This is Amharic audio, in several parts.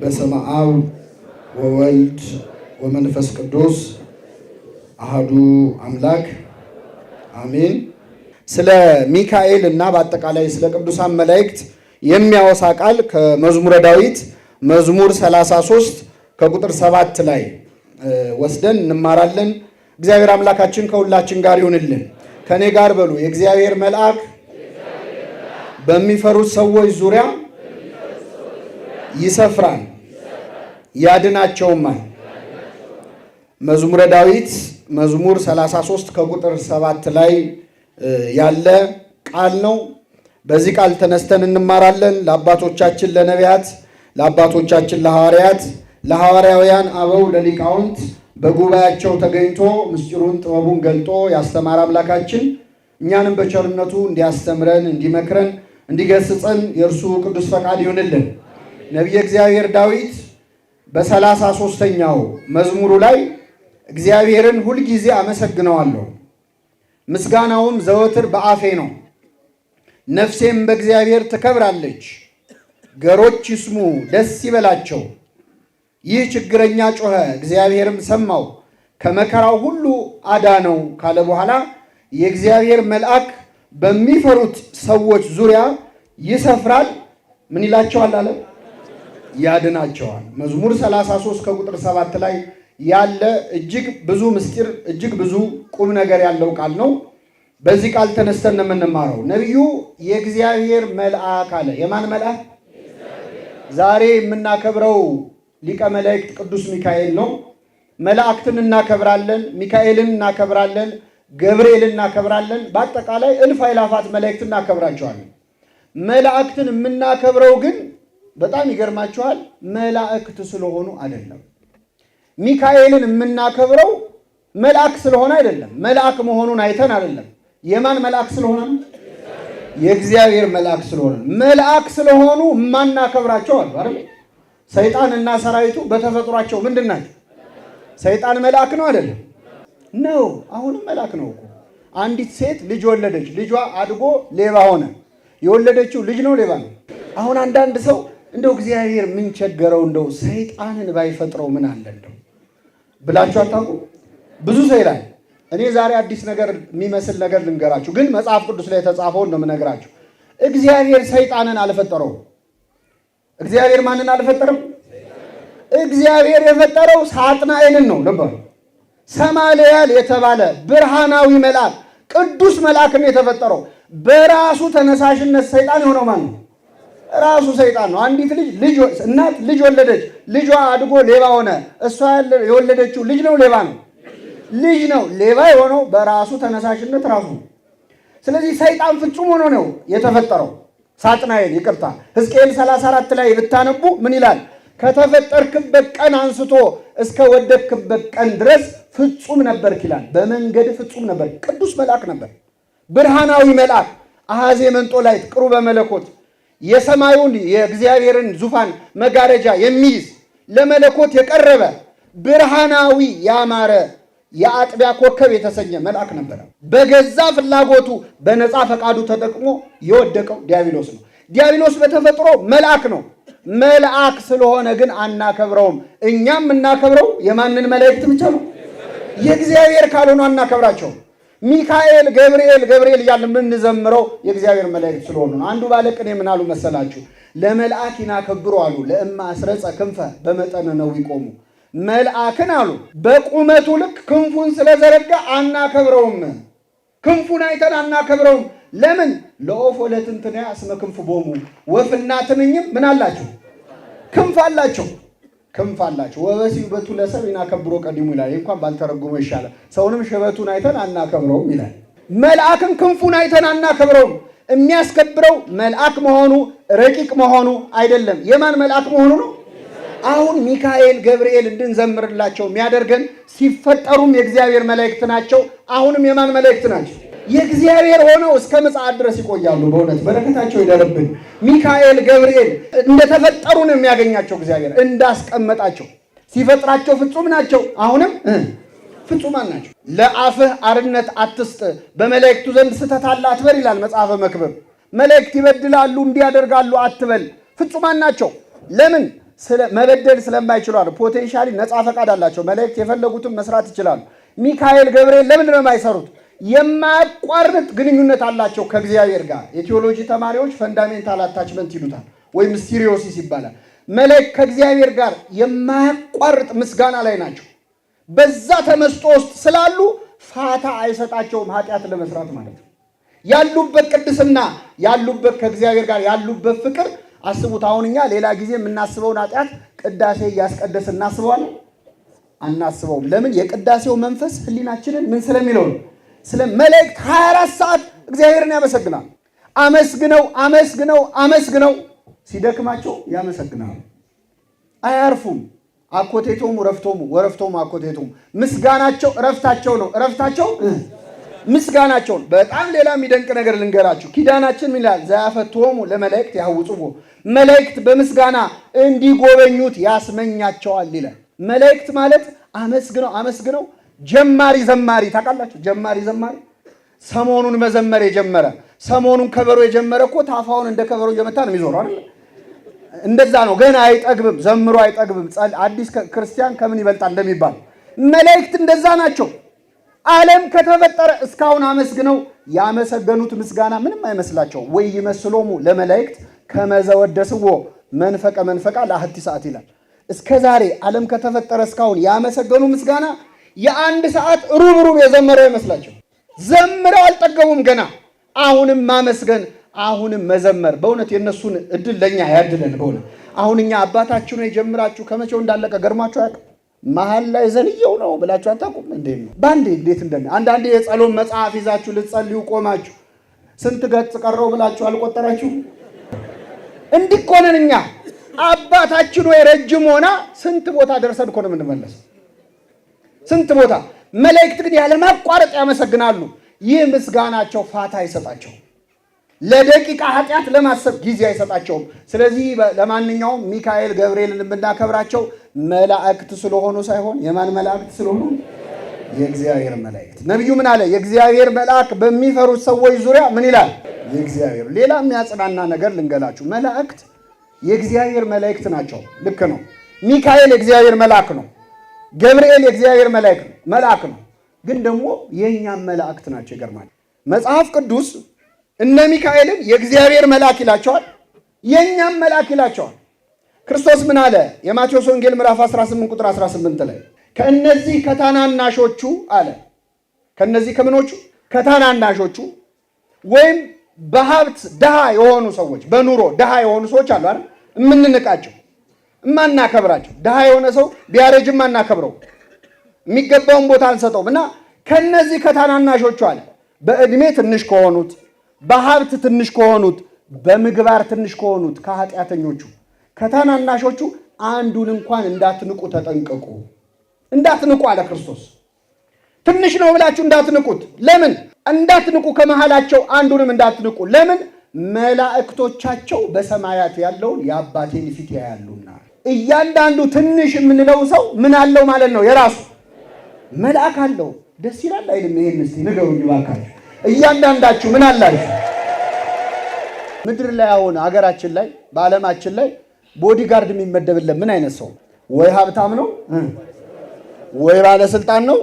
በስመ አብ ወወልድ ወመንፈስ ቅዱስ አሐዱ አምላክ አሜን። ስለ ሚካኤል እና በአጠቃላይ ስለ ቅዱሳን መላእክት የሚያወሳ ቃል ከመዝሙረ ዳዊት መዝሙር 33 ከቁጥር 7 ላይ ወስደን እንማራለን። እግዚአብሔር አምላካችን ከሁላችን ጋር ይሁንልን። ከኔ ጋር በሉ። የእግዚአብሔር መልአክ በሚፈሩት ሰዎች ዙሪያ ይሰፍራል ያድናቸውማል። መዝሙረ ዳዊት መዝሙር 33 ከቁጥር 7 ላይ ያለ ቃል ነው። በዚህ ቃል ተነስተን እንማራለን። ለአባቶቻችን ለነቢያት፣ ለአባቶቻችን ለሐዋርያት፣ ለሐዋርያውያን አበው፣ ለሊቃውንት በጉባኤያቸው ተገኝቶ ምስጢሩን ጥበቡን ገልጦ ያስተማረ አምላካችን እኛንም በቸርነቱ እንዲያስተምረን፣ እንዲመክረን፣ እንዲገስጸን የእርሱ ቅዱስ ፈቃድ ይሁንልን። ነቢየ እግዚአብሔር ዳዊት በ33ኛው መዝሙሩ ላይ እግዚአብሔርን ሁልጊዜ አመሰግነዋለሁ፣ ምስጋናውም ዘወትር በአፌ ነው፣ ነፍሴም በእግዚአብሔር ትከብራለች። ገሮች ይስሙ ደስ ይበላቸው። ይህ ችግረኛ ጮኸ፣ እግዚአብሔርም ሰማው፣ ከመከራው ሁሉ አዳነው ካለ በኋላ የእግዚአብሔር መልአክ በሚፈሩት ሰዎች ዙሪያ ይሰፍራል። ምን ይላቸዋል አለ? ያድናቸዋል። መዝሙር 33 ከቁጥር 7 ላይ ያለ እጅግ ብዙ ምስጢር እጅግ ብዙ ቁም ነገር ያለው ቃል ነው። በዚህ ቃል ተነስተን የምንማረው ነቢዩ የእግዚአብሔር መልአክ አለ። የማን መልአክ? ዛሬ የምናከብረው ሊቀ መላእክት ቅዱስ ሚካኤል ነው። መላእክትን እናከብራለን፣ ሚካኤልን እናከብራለን፣ ገብርኤልን እናከብራለን። በአጠቃላይ እልፍ አእላፋት መላእክት እናከብራቸዋለን። መላእክትን የምናከብረው ግን በጣም ይገርማችኋል፣ መላእክት ስለሆኑ አይደለም። ሚካኤልን የምናከብረው መልአክ ስለሆነ አይደለም። መልአክ መሆኑን አይተን አይደለም። የማን መልአክ ስለሆነ? የእግዚአብሔር መልአክ ስለሆነ። መልአክ ስለሆኑ የማናከብራቸው አሉ አይደል? ሰይጣን እና ሰራዊቱ በተፈጥሯቸው ምንድን ናቸው? ሰይጣን መልአክ ነው አይደለም? ነው። አሁንም መልአክ ነው እኮ። አንዲት ሴት ልጅ ወለደች። ልጇ አድጎ ሌባ ሆነ። የወለደችው ልጅ ነው ሌባ ነው? አሁን አንዳንድ ሰው እንደው እግዚአብሔር ምን ቸገረው እንደው ሰይጣንን ባይፈጥረው ምን አለ እንደው ብላችሁ አታውቁ? ብዙ ሰው ይላል። እኔ ዛሬ አዲስ ነገር የሚመስል ነገር ልንገራችሁ፣ ግን መጽሐፍ ቅዱስ ላይ የተጻፈውን ነው የምነግራችሁ። እግዚአብሔር ሰይጣንን አልፈጠረውም። እግዚአብሔር ማንን አልፈጠረም? እግዚአብሔር የፈጠረው ሳጥናኤልን ነው። ልበሉ። ሰማልያል የተባለ ብርሃናዊ መልአክ ቅዱስ መልአክ ነው የተፈጠረው። በራሱ ተነሳሽነት ሰይጣን የሆነው ማን ነው? ራሱ ሰይጣን ነው። አንዲት እናት ልጅ ወለደች። ልጇ አድጎ ሌባ ሆነ። እሷ የወለደችው ልጅ ነው ሌባ ነው? ልጅ ነው። ሌባ የሆነው በራሱ ተነሳሽነት ራሱ ነው። ስለዚህ ሰይጣን ፍጹም ሆኖ ነው የተፈጠረው። ሳጥናኤል ይቅርታ፣ ሕዝቅኤል 34 ላይ ብታነቡ ምን ይላል? ከተፈጠርክበት ቀን አንስቶ እስከ ወደቅክበት ቀን ድረስ ፍጹም ነበርክ ይላል። በመንገድ ፍጹም ነበር። ቅዱስ መልአክ ነበር። ብርሃናዊ መልአክ አሐዜ መንጦላዕት ቅሩበ መለኮት የሰማዩን የእግዚአብሔርን ዙፋን መጋረጃ የሚይዝ ለመለኮት የቀረበ ብርሃናዊ ያማረ የአጥቢያ ኮከብ የተሰኘ መልአክ ነበረ። በገዛ ፍላጎቱ በነፃ ፈቃዱ ተጠቅሞ የወደቀው ዲያብሎስ ነው። ዲያብሎስ በተፈጥሮ መልአክ ነው። መልአክ ስለሆነ ግን አናከብረውም። እኛም የምናከብረው የማንን መላእክት ብቻ ነው? የእግዚአብሔር ካልሆኑ አናከብራቸውም። ሚካኤል፣ ገብርኤል እያልን የምንዘምረው የእግዚአብሔር መላእክት ስለሆኑ ነው። አንዱ ባለቅኔ ምን አሉ መሰላችሁ? ለመልአክ ይናከብሩ አሉ ለእማ አስረጸ ክንፈ በመጠነ ነው ይቆሙ። መልአክን አሉ በቁመቱ ልክ ክንፉን ስለዘረጋ አናከብረውም። ክንፉን አይተን አናከብረውም። ለምን? ለኦፍ ወለትንትንያ እስመ ክንፍ ቦሙ። ወፍና ትንኝም ምን አላቸው? ክንፍ አላቸው። ክንፍ አላቸው። ወበሲበቱ ለሰብ ይናከብሮ ቀዲሙ ይላል። እንኳን ባልተረጎመ ይሻላል። ሰውንም ሽበቱን አይተን አናከብረውም ይላል። መልአክን ክንፉን አይተን አናከብረውም። የሚያስከብረው መልአክ መሆኑ ረቂቅ መሆኑ አይደለም። የማን መልአክ መሆኑ ነው? አሁን ሚካኤል፣ ገብርኤል እንድንዘምርላቸው የሚያደርገን ሲፈጠሩም የእግዚአብሔር መላእክት ናቸው። አሁንም የማን መላእክት ናቸው? የእግዚአብሔር ሆነው እስከ ምጽአት ድረስ ይቆያሉ። በእውነት በረከታቸው ይደርብን። ሚካኤል፣ ገብርኤል እንደተፈጠሩ ነው የሚያገኛቸው እግዚአብሔር እንዳስቀመጣቸው። ሲፈጥራቸው ፍጹም ናቸው። አሁንም ፍጹማን ናቸው። ለአፍህ አርነት አትስጥ፣ በመላእክቱ ዘንድ ስተት አለ አትበል ይላል መጽሐፈ መክብብ። መላእክት ይበድላሉ እንዲያደርጋሉ አትበል። ፍጹማን ናቸው። ለምን? መበደል ስለማይችሉ አይደል? ፖቴንሻሊ ነፃ ፈቃድ አላቸው። መላእክት የፈለጉትን መስራት ይችላሉ። ሚካኤል ገብርኤል ለምንድን ነው የማይሰሩት? የማያቋርጥ ግንኙነት አላቸው ከእግዚአብሔር ጋር። የቴዎሎጂ ተማሪዎች ፈንዳሜንታል አታችመንት ይሉታል ወይም ስቲሪዮሲስ ይባላል። መላእክት ከእግዚአብሔር ጋር የማያቋርጥ ምስጋና ላይ ናቸው። በዛ ተመስጦ ውስጥ ስላሉ ፋታ አይሰጣቸውም ኃጢአት ለመስራት ማለት ነው። ያሉበት ቅድስና፣ ያሉበት ከእግዚአብሔር ጋር ያሉበት ፍቅር አስቡት። አሁን እኛ ሌላ ጊዜ የምናስበውን ኃጢአት ቅዳሴ እያስቀደስ እናስበዋለን? አናስበውም። ለምን? የቅዳሴው መንፈስ ህሊናችንን ምን ስለሚለው ነው። ስለ መላእክት 24 ሰዓት እግዚአብሔርን ያመሰግናል። አመስግነው አመስግነው አመስግነው ሲደክማቸው ያመሰግናሉ። አያርፉም። አኮቴቶሙ ረፍቶሙ ወረፍቶሙ አኮቴቶሙ። ምስጋናቸው እረፍታቸው ነው፣ እረፍታቸው ምስጋናቸው ነው። በጣም ሌላ የሚደንቅ ነገር ልንገራችሁ። ኪዳናችን ምን ይላል? ዘያፈትዎሙ ለመላእክት ያውጹቦ፣ መላእክት በምስጋና እንዲጎበኙት ያስመኛቸዋል ይላል። መላእክት ማለት አመስግነው አመስግነው ጀማሪ ዘማሪ ታውቃላችሁ? ጀማሪ ዘማሪ ሰሞኑን መዘመር የጀመረ ሰሞኑን ከበሮ የጀመረ እኮ ታፋውን እንደ ከበሮ እየመታ ነው የሚዞረው አይደል? እንደዛ ነው። ገና አይጠግብም፣ ዘምሮ አይጠግብም። አዲስ ክርስቲያን ከምን ይበልጣል እንደሚባል መላእክት እንደዛ ናቸው። ዓለም ከተፈጠረ እስካሁን አመስግነው ያመሰገኑት ምስጋና ምንም አይመስላቸው። ወይ ይመስሎሙ ለመላእክት ከመዘወደስዎ መንፈቀ መንፈቃ ለአህቲ ሰዓት ይላል። እስከ ዛሬ ዓለም ከተፈጠረ እስካሁን ያመሰገኑ ምስጋና የአንድ ሰዓት ሩብ የዘመረው ይመስላቸው። ዘምረው አልጠገቡም ገና። አሁንም ማመስገን፣ አሁንም መዘመር። በእውነት የነሱን እድል ለኛ ያድለን። በእውነት አሁን እኛ አባታችሁ ነው የጀምራችሁ ከመቼው እንዳለቀ ገርማችሁ አያውቅም? መሀል ላይ ዘልየው ነው ብላችሁ አታውቁም? እንዴት ነው ባንዴ እንዴት አንዳንዴ የጸሎት መጽሐፍ ይዛችሁ ልትጸልዩ ቆማችሁ ስንት ገጽ ቀረው ብላችሁ አልቆጠራችሁም? እንዲኮነን እኛ አባታችን ወይ ረጅም ሆና ስንት ቦታ ደርሰን እኮ ነው የምንመለሰው። ስንት ቦታ። መላእክት ግን ያለማቋረጥ ያመሰግናሉ። ይህ ምስጋናቸው ፋታ አይሰጣቸውም። ለደቂቃ ኃጢአት ለማሰብ ጊዜ አይሰጣቸውም። ስለዚህ ለማንኛውም ሚካኤል ገብርኤልን የምናከብራቸው መላእክት ስለሆኑ ሳይሆን የማን መላእክት ስለሆኑ? የእግዚአብሔር መላእክት። ነቢዩ ምን አለ? የእግዚአብሔር መልአክ በሚፈሩት ሰዎች ዙሪያ ምን ይላል? የእግዚአብሔር። ሌላ የሚያጽናና ነገር ልንገላችሁ። መላእክት የእግዚአብሔር መላእክት ናቸው። ልክ ነው። ሚካኤል የእግዚአብሔር መልአክ ነው። ገብርኤል የእግዚአብሔር መልአክ ነው። ግን ደግሞ የእኛም መላእክት ናቸው። ይገርማል። መጽሐፍ ቅዱስ እነ ሚካኤልን የእግዚአብሔር መልአክ ይላቸዋል፣ የእኛም መልአክ ይላቸዋል። ክርስቶስ ምን አለ? የማቴዎስ ወንጌል ምዕራፍ 18 ቁጥር 18 ላይ ከእነዚህ ከታናናሾቹ አለ። ከእነዚህ ከምኖቹ? ከታናናሾቹ ወይም በሀብት ድሃ የሆኑ ሰዎች፣ በኑሮ ድሃ የሆኑ ሰዎች አሉ አይደል? የምንንቃቸው፣ እማናከብራቸው። ድሃ የሆነ ሰው ቢያረጅም አናከብረው፣ የሚገባውን ቦታ አንሰጠውም። እና ከነዚህ ከታናናሾቹ አለ በዕድሜ ትንሽ ከሆኑት፣ በሀብት ትንሽ ከሆኑት፣ በምግባር ትንሽ ከሆኑት ከኃጢአተኞቹ ከታናናሾቹ አንዱን እንኳን እንዳትንቁ ተጠንቀቁ። እንዳትንቁ አለ ክርስቶስ። ትንሽ ነው ብላችሁ እንዳትንቁት። ለምን? እንዳትንቁ ከመሃላቸው አንዱንም እንዳትንቁ። ለምን? መላእክቶቻቸው በሰማያት ያለውን የአባቴን ፊት ያያሉና። እያንዳንዱ ትንሽ የምንለው ሰው ምን አለው ማለት ነው? የራሱ መልአክ አለው። ደስ ይላል አይልም? ይሄን እስቲ ንገሩኝ እባካችሁ። እያንዳንዳችሁ ምን አላችሁ? ምድር ላይ አሁን ሀገራችን ላይ በዓለማችን ላይ ቦዲጋርድ የሚመደብለት ምን አይነት ሰው? ወይ ሀብታም ነው፣ ወይ ባለስልጣን ነው፣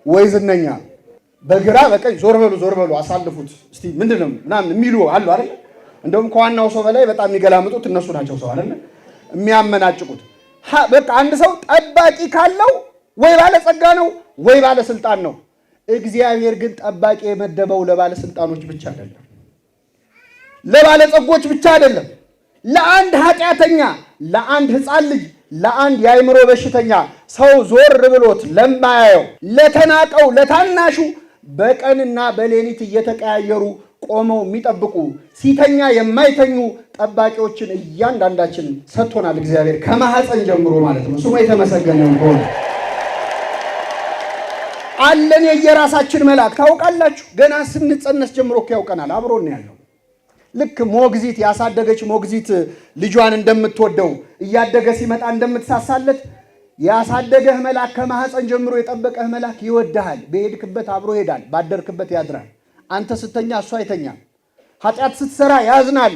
ወይ ዝነኛ። በግራ በቀኝ ዞር በሉ አሳልፉት እስቲ ምንድነው ምናምን የሚሉ አሉ አይደል? እንደውም ከዋናው ሰው በላይ በጣም የሚገላምጡት እነሱ ናቸው። ሰው አይደል የሚያመናጭቁት። በቃ አንድ ሰው ጠባቂ ካለው ወይ ባለጸጋ ነው ወይ ባለስልጣን ነው። እግዚአብሔር ግን ጠባቂ የመደበው ለባለስልጣኖች ብቻ አይደለም፣ ለባለጸጎች ብቻ አይደለም። ለአንድ ኃጢአተኛ፣ ለአንድ ሕፃን ልጅ፣ ለአንድ የአእምሮ በሽተኛ ሰው ዞር ብሎት ለማያየው ለተናቀው ለታናሹ በቀንና በሌሊት እየተቀያየሩ ቆመው የሚጠብቁ ሲተኛ የማይተኙ ጠባቂዎችን እያንዳንዳችን ሰጥቶናል እግዚአብሔር ከማህፀን ጀምሮ ማለት ነው። ስሙ የተመሰገነ ይሁን። አለን የየራሳችን መልአክ። ታውቃላችሁ ገና ስንጸነስ ጀምሮ እኮ ያውቀናል፣ አብሮን ያለው። ልክ ሞግዚት ያሳደገች ሞግዚት ልጇን እንደምትወደው እያደገ ሲመጣ እንደምትሳሳለት ያሳደገህ መልአክ ከማህፀን ጀምሮ የጠበቀህ መልአክ ይወድሃል። በሄድክበት አብሮ ይሄዳል፣ ባደርክበት ያድራል። አንተ ስተኛ እሱ አይተኛም። ኃጢአት ስትሰራ ያዝናል፣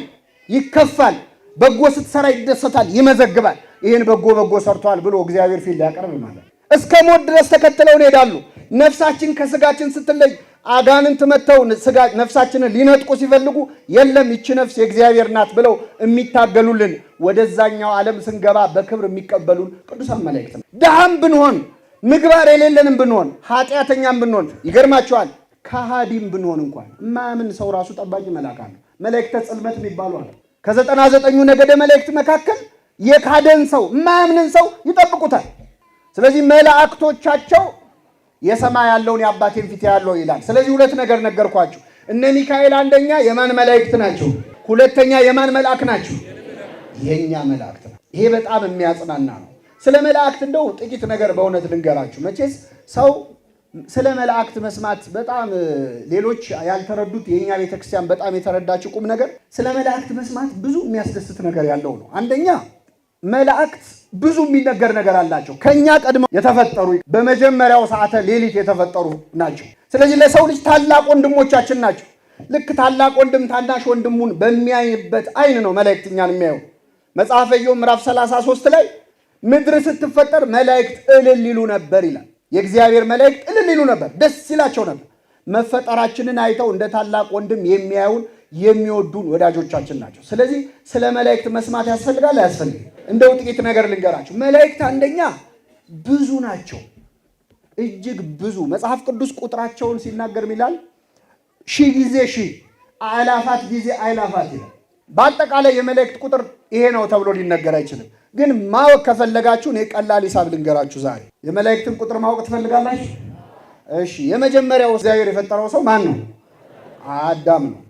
ይከፋል። በጎ ስትሰራ ይደሰታል፣ ይመዘግባል። ይህን በጎ ሰርቷል ብሎ እግዚአብሔር ፊት ሊያቀርብ ማለት እስከ ሞት ድረስ ተከትለው ይሄዳሉ። ነፍሳችን ከስጋችን ስትለይ አጋንንት መተው ነፍሳችንን ሊነጥቁ ሲፈልጉ የለም ይቺ ነፍስ የእግዚአብሔር ናት ብለው የሚታገሉልን ወደዛኛው ዓለም ስንገባ በክብር የሚቀበሉን ቅዱሳን መላእክት ነው። ድሃም ብንሆን ምግባር የሌለንም ብንሆን ኃጢአተኛም ብንሆን ይገርማቸዋል። ከሃዲም ብንሆን እንኳን ማምን ሰው ራሱ ጠባቂ መልአክ አለ። መላእክተ ጽልመት የሚባሉ አለ። ከ99ኙ ነገደ መላእክት መካከል የካደን ሰው ማምንን ሰው ይጠብቁታል። ስለዚህ መላእክቶቻቸው የሰማይ ያለውን የአባቴን ፊት ያለው ይላል። ስለዚህ ሁለት ነገር ነገርኳችሁ። እነ ሚካኤል አንደኛ የማን መላእክት ናቸው? ሁለተኛ የማን መልአክ ናቸው? የኛ መላእክት ናቸው። ይሄ በጣም የሚያጽናና ነው። ስለ መላእክት እንደው ጥቂት ነገር በእውነት ልንገራችሁ። መቼስ ሰው ስለ መላእክት መስማት በጣም ሌሎች ያልተረዱት የኛ ቤተክርስቲያን በጣም የተረዳችው ቁም ነገር ስለ መላእክት መስማት ብዙ የሚያስደስት ነገር ያለው ነው። አንደኛ መላእክት ብዙ የሚነገር ነገር አላቸው። ከኛ ቀድመው የተፈጠሩ በመጀመሪያው ሰዓተ ሌሊት የተፈጠሩ ናቸው። ስለዚህ ለሰው ልጅ ታላቅ ወንድሞቻችን ናቸው። ልክ ታላቅ ወንድም ታናሽ ወንድሙን በሚያይበት አይን ነው መላእክት እኛን የሚያዩ። መጽሐፈ ኢዮብ ምዕራፍ 33 ላይ ምድር ስትፈጠር መላእክት እልል ይሉ ነበር ይላል። የእግዚአብሔር መላእክት እልል ይሉ ነበር፣ ደስ ይላቸው ነበር። መፈጠራችንን አይተው እንደ ታላቅ ወንድም የሚያዩን የሚወዱን ወዳጆቻችን ናቸው። ስለዚህ ስለ መላእክት መስማት ያስፈልጋል አያስፈልግም? እንደው ጥቂት ነገር ልንገራችሁ። መላእክት አንደኛ ብዙ ናቸው፣ እጅግ ብዙ። መጽሐፍ ቅዱስ ቁጥራቸውን ሲናገር ይላል 1000 ጊዜ 1000 አእላፋት ጊዜ አእላፋት ይላል። በአጠቃላይ የመላእክት ቁጥር ይሄ ነው ተብሎ ሊነገር አይችልም። ግን ማወቅ ከፈለጋችሁ እኔ ቀላል ሂሳብ ልንገራችሁ። ዛሬ የመላእክትን ቁጥር ማወቅ ትፈልጋላችሁ? እሺ፣ የመጀመሪያው እግዚአብሔር የፈጠረው ሰው ማን ነው? አዳም ነው።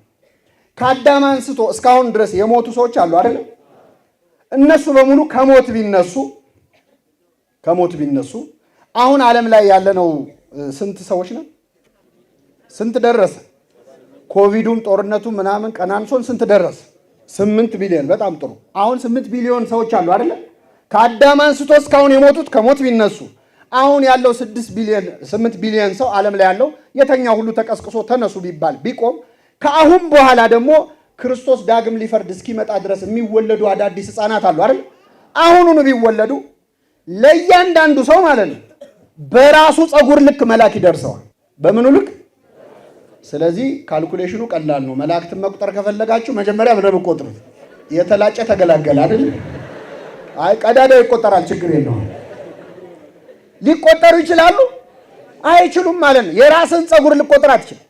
ከአዳም አንስቶ እስካሁን ድረስ የሞቱ ሰዎች አሉ አይደል? እነሱ በሙሉ ከሞት ቢነሱ አሁን ዓለም ላይ ያለነው ስንት ሰዎች ነን? ስንት ደረሰ? ኮቪዱም ጦርነቱም ምናምን ቀናንሶን ስንት ደረሰ? 8 ቢሊዮን። በጣም ጥሩ። አሁን 8 ቢሊዮን ሰዎች አሉ አይደል? ከአዳም አንስቶ እስካሁን የሞቱት ከሞት ቢነሱ አሁን ያለው 8 ቢሊዮን ሰው ዓለም ላይ ያለው የተኛ ሁሉ ተቀስቅሶ ተነሱ ቢባል ቢቆም ከአሁን በኋላ ደግሞ ክርስቶስ ዳግም ሊፈርድ እስኪመጣ ድረስ የሚወለዱ አዳዲስ ሕፃናት አሉ አይደል? አሁኑኑ ቢወለዱ ለእያንዳንዱ ሰው ማለት ነው በራሱ ፀጉር ልክ መላክ ይደርሰዋል። በምኑ ልክ? ስለዚህ ካልኩሌሽኑ ቀላል ነው። መላእክትን መቁጠር ከፈለጋችሁ መጀመሪያ ብለን ቆጥሩት። የተላጨ ተገላገለ አይደል? አይ ቀዳዳ ይቆጠራል፣ ችግር የለውም። ሊቆጠሩ ይችላሉ? አይችሉም ማለት ነው። የራስን ፀጉር ልቆጥር አትችልም።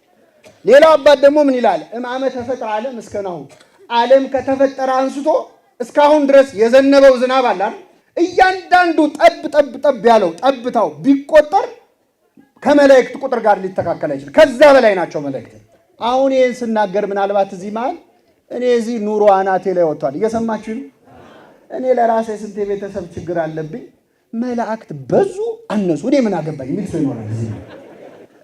ሌላው አባት ደግሞ ምን ይላል? እማመ ተፈጠረ ዓለም እስከናሁ፣ ዓለም ከተፈጠረ አንስቶ እስካሁን ድረስ የዘነበው ዝናብ አለ። እያንዳንዱ ጠብ ያለው ጠብታው ቢቆጠር ከመላእክት ቁጥር ጋር ሊተካከል አይችልም። ከዛ በላይ ናቸው መላእክት። አሁን ይህን ስናገር ምናልባት እዚህ መሀል እኔ እዚህ ኑሮ አናቴ ላይ ወጥቷል። እየሰማችሁ ነው። እኔ ለራሴ ስንት የቤተሰብ ችግር አለብኝ፣ መላእክት በዙ አነሱ እኔ ምን አገባኝ የሚል ሰው ይኖራል እዚህ።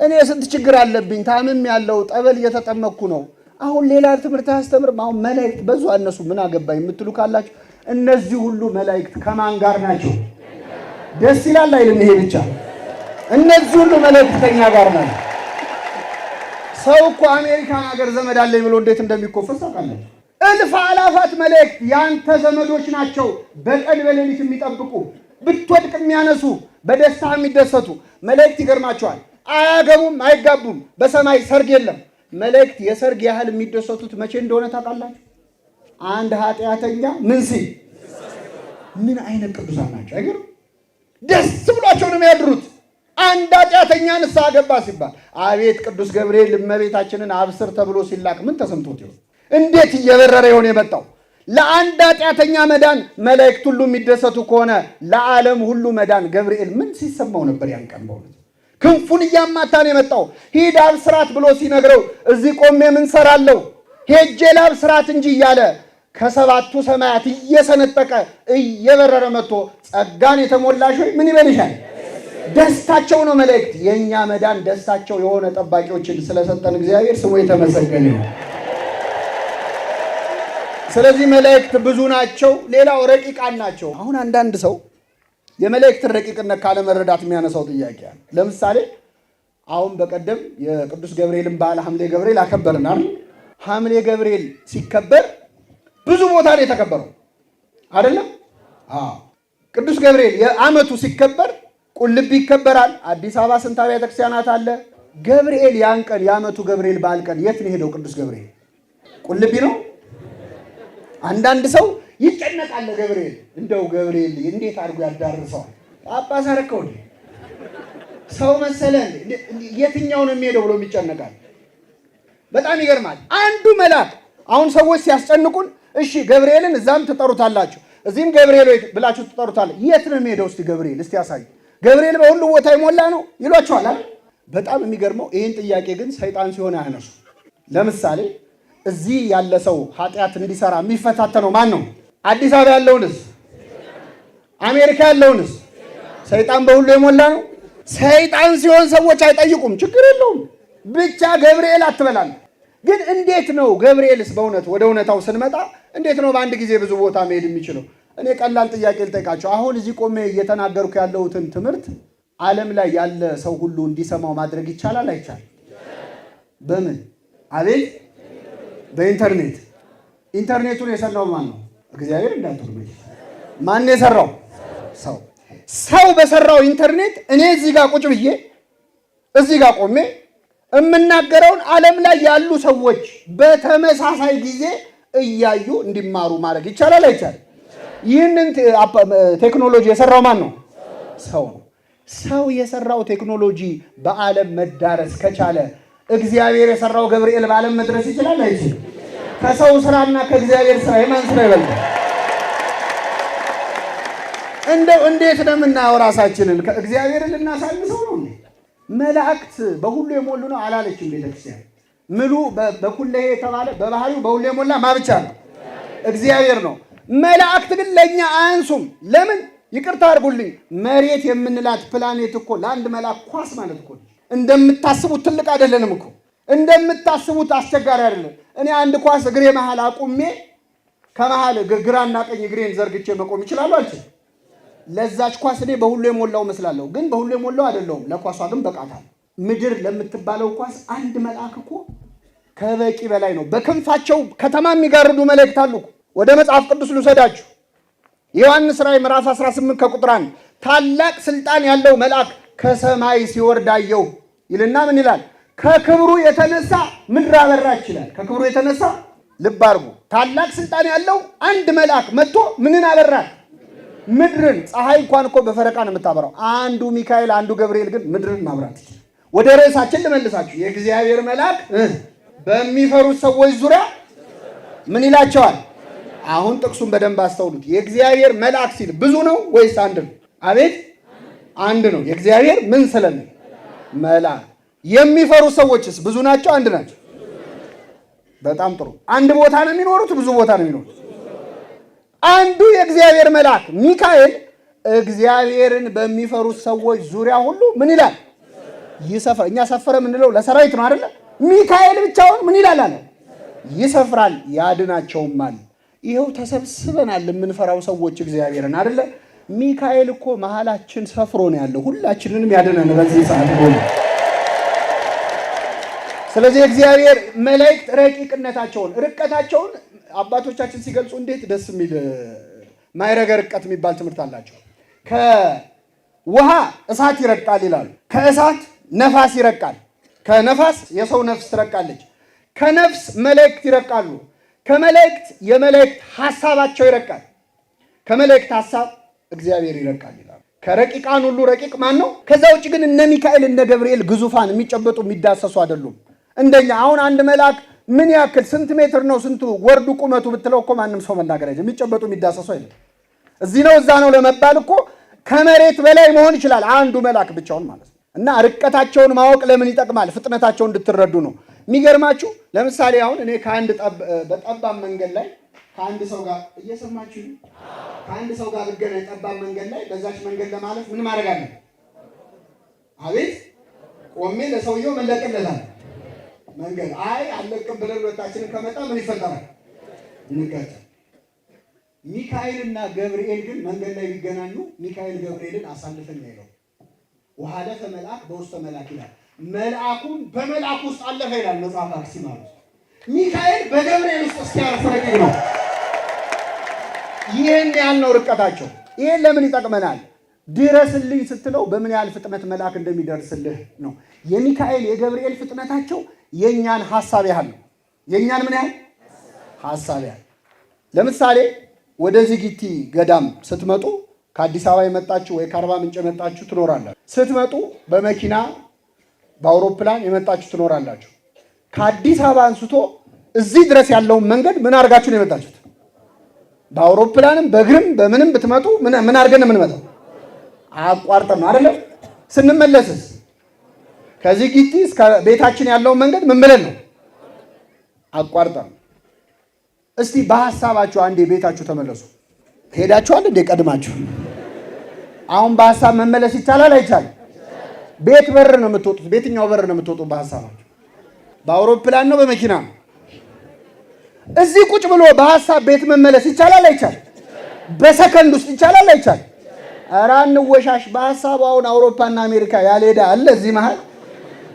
እኔ ስንት ችግር አለብኝ፣ ታምም ያለው ጠበል እየተጠመቅኩ ነው፣ አሁን ሌላ ትምህርት አያስተምርም፣ አሁን መላእክት በዙ አነሱ ምን አገባኝ የምትሉ ካላችሁ እነዚህ ሁሉ መላእክት ከማን ጋር ናቸው? ደስ ይላል አይልም? ይሄ ብቻ እነዚህ ሁሉ መላእክት ከኛ ጋር ናቸው። ሰው እኮ አሜሪካን ሀገር ዘመድ አለኝ ብሎ እንዴት እንደሚኮፈስ ታውቃለህ? እልፍ አላፋት መላእክት ያንተ ዘመዶች ናቸው። በቀን በሌሊት የሚጠብቁ ብትወድቅ የሚያነሱ በደስታ የሚደሰቱ መላእክት ይገርማቸዋል። አያገቡም፣ አይጋቡም። በሰማይ ሰርግ የለም። መላእክት የሰርግ ያህል የሚደሰቱት መቼ እንደሆነ ታውቃላችሁ? አንድ ኃጢአተኛ ምን ሲል ምን አይነት ቅዱሳን ናቸው! አይገርም? ደስ ብሏቸው ነው የሚያድሩት። አንድ ኃጢአተኛ ንስሐ ገባ ሲባል አቤት ቅዱስ ገብርኤል እመቤታችንን አብስር ተብሎ ሲላክ ምን ተሰምቶት ይሆን? እንዴት እየበረረ ይሆን የመጣው? ለአንድ ኃጢአተኛ መዳን መላእክት ሁሉ የሚደሰቱ ከሆነ ለዓለም ሁሉ መዳን ገብርኤል ምን ሲሰማው ነበር? ያን ቀን በእውነት ክንፉን እያማታ ነው የመጣው። ሂድ አብስራት ብሎ ሲነግረው እዚህ ቆሜ ምን ሰራለሁ? ሄጄ ላብስራት እንጂ እያለ ከሰባቱ ሰማያት እየሰነጠቀ እየበረረ መጥቶ ጸጋን የተሞላሽ ሆይ ምን ይበልሻል? ደስታቸው ነው መላእክት። የኛ መዳን ደስታቸው የሆነ ጠባቂዎችን ስለሰጠን እግዚአብሔር ስሙ የተመሰገነ ነው። ስለዚህ መላእክት ብዙ ናቸው። ሌላው ረቂቃን ናቸው። አሁን አንዳንድ ሰው የመላእክትን ረቂቅነት ካለ መረዳት የሚያነሳው ጥያቄ አለ። ለምሳሌ አሁን በቀደም የቅዱስ ገብርኤልን በዓለ ሐምሌ ገብርኤል አከበርን አይደል? ሐምሌ ገብርኤል ሲከበር ብዙ ቦታ ነው የተከበረው አይደለም? ቅዱስ ገብርኤል የዓመቱ ሲከበር ቁልቢ ይከበራል። አዲስ አበባ ስንት አብያተ ክርስቲያናት አለ። ገብርኤል ያን ቀን የዓመቱ ገብርኤል በዓል ቀን የት ነው ሄደው? ቅዱስ ገብርኤል ቁልቢ ነው። አንዳንድ ሰው ይጨነቃል። ገብርኤል እንደው ገብርኤል እንዴት አድርጎ ያዳርሰዋል? ጳጳስ አረከው ሰው መሰለ የትኛው ነው የሚሄደው ብሎ ይጨነቃል። በጣም ይገርማል። አንዱ መልአክ አሁን ሰዎች ሲያስጨንቁን፣ እሺ ገብርኤልን እዛም ትጠሩታላችሁ እዚህም ገብርኤል ብላችሁ ትጠሩታላችሁ። የት ነው የሚሄደው? እስቲ ገብርኤል እስቲ ያሳይ። ገብርኤል በሁሉ ቦታ ይሞላ ነው ይሏችኋል አይደል? በጣም የሚገርመው ይህን ጥያቄ ግን ሰይጣን ሲሆን አያነሱ። ለምሳሌ እዚህ ያለ ሰው ኃጢአት እንዲሰራ የሚፈታተነው ማን ነው? አዲስ አበባ ያለውንስ አሜሪካ ያለውንስ ሰይጣን በሁሉ የሞላ ነው። ሰይጣን ሲሆን ሰዎች አይጠይቁም፣ ችግር የለውም ብቻ ገብርኤል አትበላል። ግን እንዴት ነው ገብርኤልስ? በእውነት ወደ እውነታው ስንመጣ እንዴት ነው በአንድ ጊዜ ብዙ ቦታ መሄድ የሚችለው? እኔ ቀላል ጥያቄ ልጠይቃቸው። አሁን እዚህ ቆሜ እየተናገርኩ ያለሁትን ትምህርት ዓለም ላይ ያለ ሰው ሁሉ እንዲሰማው ማድረግ ይቻላል አይቻልም? በምን? አቤት በኢንተርኔት። ኢንተርኔቱን የሰራው ማን ነው? እግዚአብሔር እንዳትሉ። ማን የሰራው? ሰው። ሰው በሰራው ኢንተርኔት እኔ እዚህ ጋር ቁጭ ብዬ እዚህ ጋር ቆሜ የምናገረውን ዓለም ላይ ያሉ ሰዎች በተመሳሳይ ጊዜ እያዩ እንዲማሩ ማድረግ ይቻላል አይቻልም? ይህንን ቴክኖሎጂ የሰራው ማን ነው? ሰው ነው። ሰው የሰራው ቴክኖሎጂ በዓለም መዳረስ ከቻለ እግዚአብሔር የሰራው ገብርኤል በዓለም መድረስ ይችላል አይችልም? ከሰው ስራና ከእግዚአብሔር ስራ የማን ስራ ይበልጣል? እንደው እንዴት ነው የምናየው ራሳችንን? ከእግዚአብሔርን ልናሳንሰው ነው እንዴ? መላእክት በሁሉ የሞሉ ነው አላለችም ቤተክርስቲያን። ምሉ በኩል የተባለ በባህሪው በሁሉ የሞላ ማብቻ ነው እግዚአብሔር ነው። መላእክት ግን ለኛ አያንሱም። ለምን? ይቅርታ አድርጉልኝ፣ መሬት የምንላት ፕላኔት እኮ ለአንድ መልአክ ኳስ ማለት እኮ እንደምታስቡት ትልቅ አይደለንም እኮ። እንደምታስቡት አስቸጋሪ አይደለም። እኔ አንድ ኳስ እግሬ መሃል አቁሜ ከመሃል ግራና ቀኝ እግሬን ዘርግቼ መቆም ይችላል አልችልም? ለዛች ኳስ እኔ በሁሉ የሞላው መስላለሁ፣ ግን በሁሉ የሞላው አይደለሁም። ለኳሷ ግን በቃታል። ምድር ለምትባለው ኳስ አንድ መልአክ እኮ ከበቂ በላይ ነው። በክንፋቸው ከተማ የሚጋርዱ መላእክት አሉ። ወደ መጽሐፍ ቅዱስ ልውሰዳችሁ። ዮሐንስ ራዕይ ምዕራፍ 18 ከቁጥር 1 ታላቅ ስልጣን ያለው መልአክ ከሰማይ ሲወርድ አየሁ ይልና ምን ይላል? ከክብሩ የተነሳ ምድር አበራች ይላል። ከክብሩ የተነሳ ልብ አድርጉ። ታላቅ ስልጣን ያለው አንድ መልአክ መጥቶ ምንን አበራል? ምድርን። ፀሐይ እንኳን እኮ በፈረቃ ነው የምታበራው። አንዱ ሚካኤል አንዱ ገብርኤል ግን ምድርን ማብራት ይችላል። ወደ ርዕሳችን ልመልሳችሁ። የእግዚአብሔር መልአክ በሚፈሩት ሰዎች ዙሪያ ምን ይላቸዋል? አሁን ጥቅሱን በደንብ አስተውሉት። የእግዚአብሔር መልአክ ሲል ብዙ ነው ወይስ አንድ ነው? አቤት አንድ ነው። የእግዚአብሔር ምን ስለምን መልአክ። የሚፈሩት ሰዎችስ ብዙ ናቸው አንድ ናቸው? በጣም ጥሩ። አንድ ቦታ ነው የሚኖሩት ብዙ ቦታ ነው የሚኖሩት? አንዱ የእግዚአብሔር መልአክ ሚካኤል እግዚአብሔርን በሚፈሩት ሰዎች ዙሪያ ሁሉ ምን ይላል? ይሰፍራል። እኛ ሰፈረ የምንለው ለሰራዊት ነው አይደለ? ሚካኤል ብቻውን ምን ይላል አለ? ይሰፍራል፣ ያድናቸውማል። ይኸው ተሰብስበናል የምንፈራው ሰዎች እግዚአብሔርን አይደለ? ሚካኤል እኮ መሀላችን ሰፍሮ ነው ያለው፣ ሁላችንንም ያድነን በዚህ ሰዓት ሆኖ። ስለዚህ እግዚአብሔር መላእክት ረቂቅነታቸውን ርቀታቸውን አባቶቻችን ሲገልጹ እንዴት ደስ የሚል ማይረገ ርቀት የሚባል ትምህርት አላቸው። ከውሃ እሳት ይረቃል ይላሉ። ከእሳት ነፋስ ይረቃል። ከነፋስ የሰው ነፍስ ትረቃለች። ከነፍስ መላእክት ይረቃሉ። ከመላእክት የመላእክት ሐሳባቸው ይረቃል። ከመላእክት ሐሳብ እግዚአብሔር ይረቃል ይላሉ። ከረቂቃን ሁሉ ረቂቅ ማን ነው? ከዛ ውጭ ግን እነ ሚካኤል እነ ገብርኤል ግዙፋን የሚጨበጡ የሚዳሰሱ አይደሉም። እንደኛ አሁን አንድ መልአክ ምን ያክል ስንት ሜትር ነው ስንቱ ወርዱ ቁመቱ ብትለው እኮ ማንም ሰው መናገር አይችልም። የሚጨበጡ የሚዳሰሱ አይደለም። እዚህ ነው እዛ ነው ለመባል እኮ ከመሬት በላይ መሆን ይችላል አንዱ መልአክ ብቻውን ማለት ነው። እና ርቀታቸውን ማወቅ ለምን ይጠቅማል? ፍጥነታቸውን እንድትረዱ ነው። የሚገርማችሁ ለምሳሌ አሁን እኔ ከአንድ በጠባብ መንገድ ላይ ከአንድ ሰው ጋር እየሰማችሁ ከአንድ ሰው ጋር ብገናኝ ጠባብ መንገድ ላይ በዛች መንገድ ለማለፍ ምን ማድረግ አለ? አቤት ቆሜ ለሰውየው መለቅለታል መንገድ። አይ አለቅም ብለን ሁለታችንን ከመጣ ምን ይፈጠራል? እንጋጫለን። ሚካኤልና ገብርኤል ግን መንገድ ላይ ቢገናኙ ሚካኤል ገብርኤልን አሳልፈኝ አይለው። ወሐለፈ መልአክ በውስተ መልአክ ይላል። መልአኩም በመልአክ ውስጥ አለፈ ይላል መጽሐፍ አክሲማሮስ። ሚካኤል በገብርኤል ውስጥ እስኪያርፍ ረቂቅ ነው። ይህን ያህል ነው ርቀታቸው። ይህን ለምን ይጠቅመናል? ድረስልኝ ስትለው በምን ያህል ፍጥነት መልአክ እንደሚደርስልህ ነው። የሚካኤል የገብርኤል ፍጥነታቸው የእኛን ሐሳብ ያህል ነው። የእኛን ምን ያህል ሐሳብ ያህል። ለምሳሌ ወደዚህ ጊቲ ገዳም ስትመጡ ከአዲስ አበባ የመጣችሁ ወይ ከአርባ ምንጭ የመጣችሁ ትኖራላችሁ። ስትመጡ በመኪና በአውሮፕላን የመጣችሁ ትኖራላችሁ። ከአዲስ አበባ አንስቶ እዚህ ድረስ ያለውን መንገድ ምን አድርጋችሁ ነው የመጣችሁት? በአውሮፕላንም በእግርም በምንም ብትመጡ ምን አድርገን ነው የምንመጣው? አቋርጠን ነው አይደለም? ስንመለስስ ከዚህ ጊቲ እስከ ቤታችን ያለውን መንገድ ምን ብለን ነው? አቋርጠን። እስቲ በሐሳባችሁ አንዴ ቤታችሁ ተመለሱ። ሄዳችኋል እንዴ ቀድማችሁ? አሁን በሐሳብ መመለስ ይቻላል አይቻልም? ቤት በር ነው የምትወጡት። በየትኛው በር ነው የምትወጡት በሐሳባችሁ? በአውሮፕላን ነው በመኪና ነው? እዚህ ቁጭ ብሎ በሐሳብ ቤት መመለስ ይቻላል አይቻልም? በሰከንድ ውስጥ ይቻላል አይቻልም? ኧረ እንወሻሽ። በሐሳቡ አሁን አውሮፓና አሜሪካ ያልሄደ አለ እዚህ መሃል?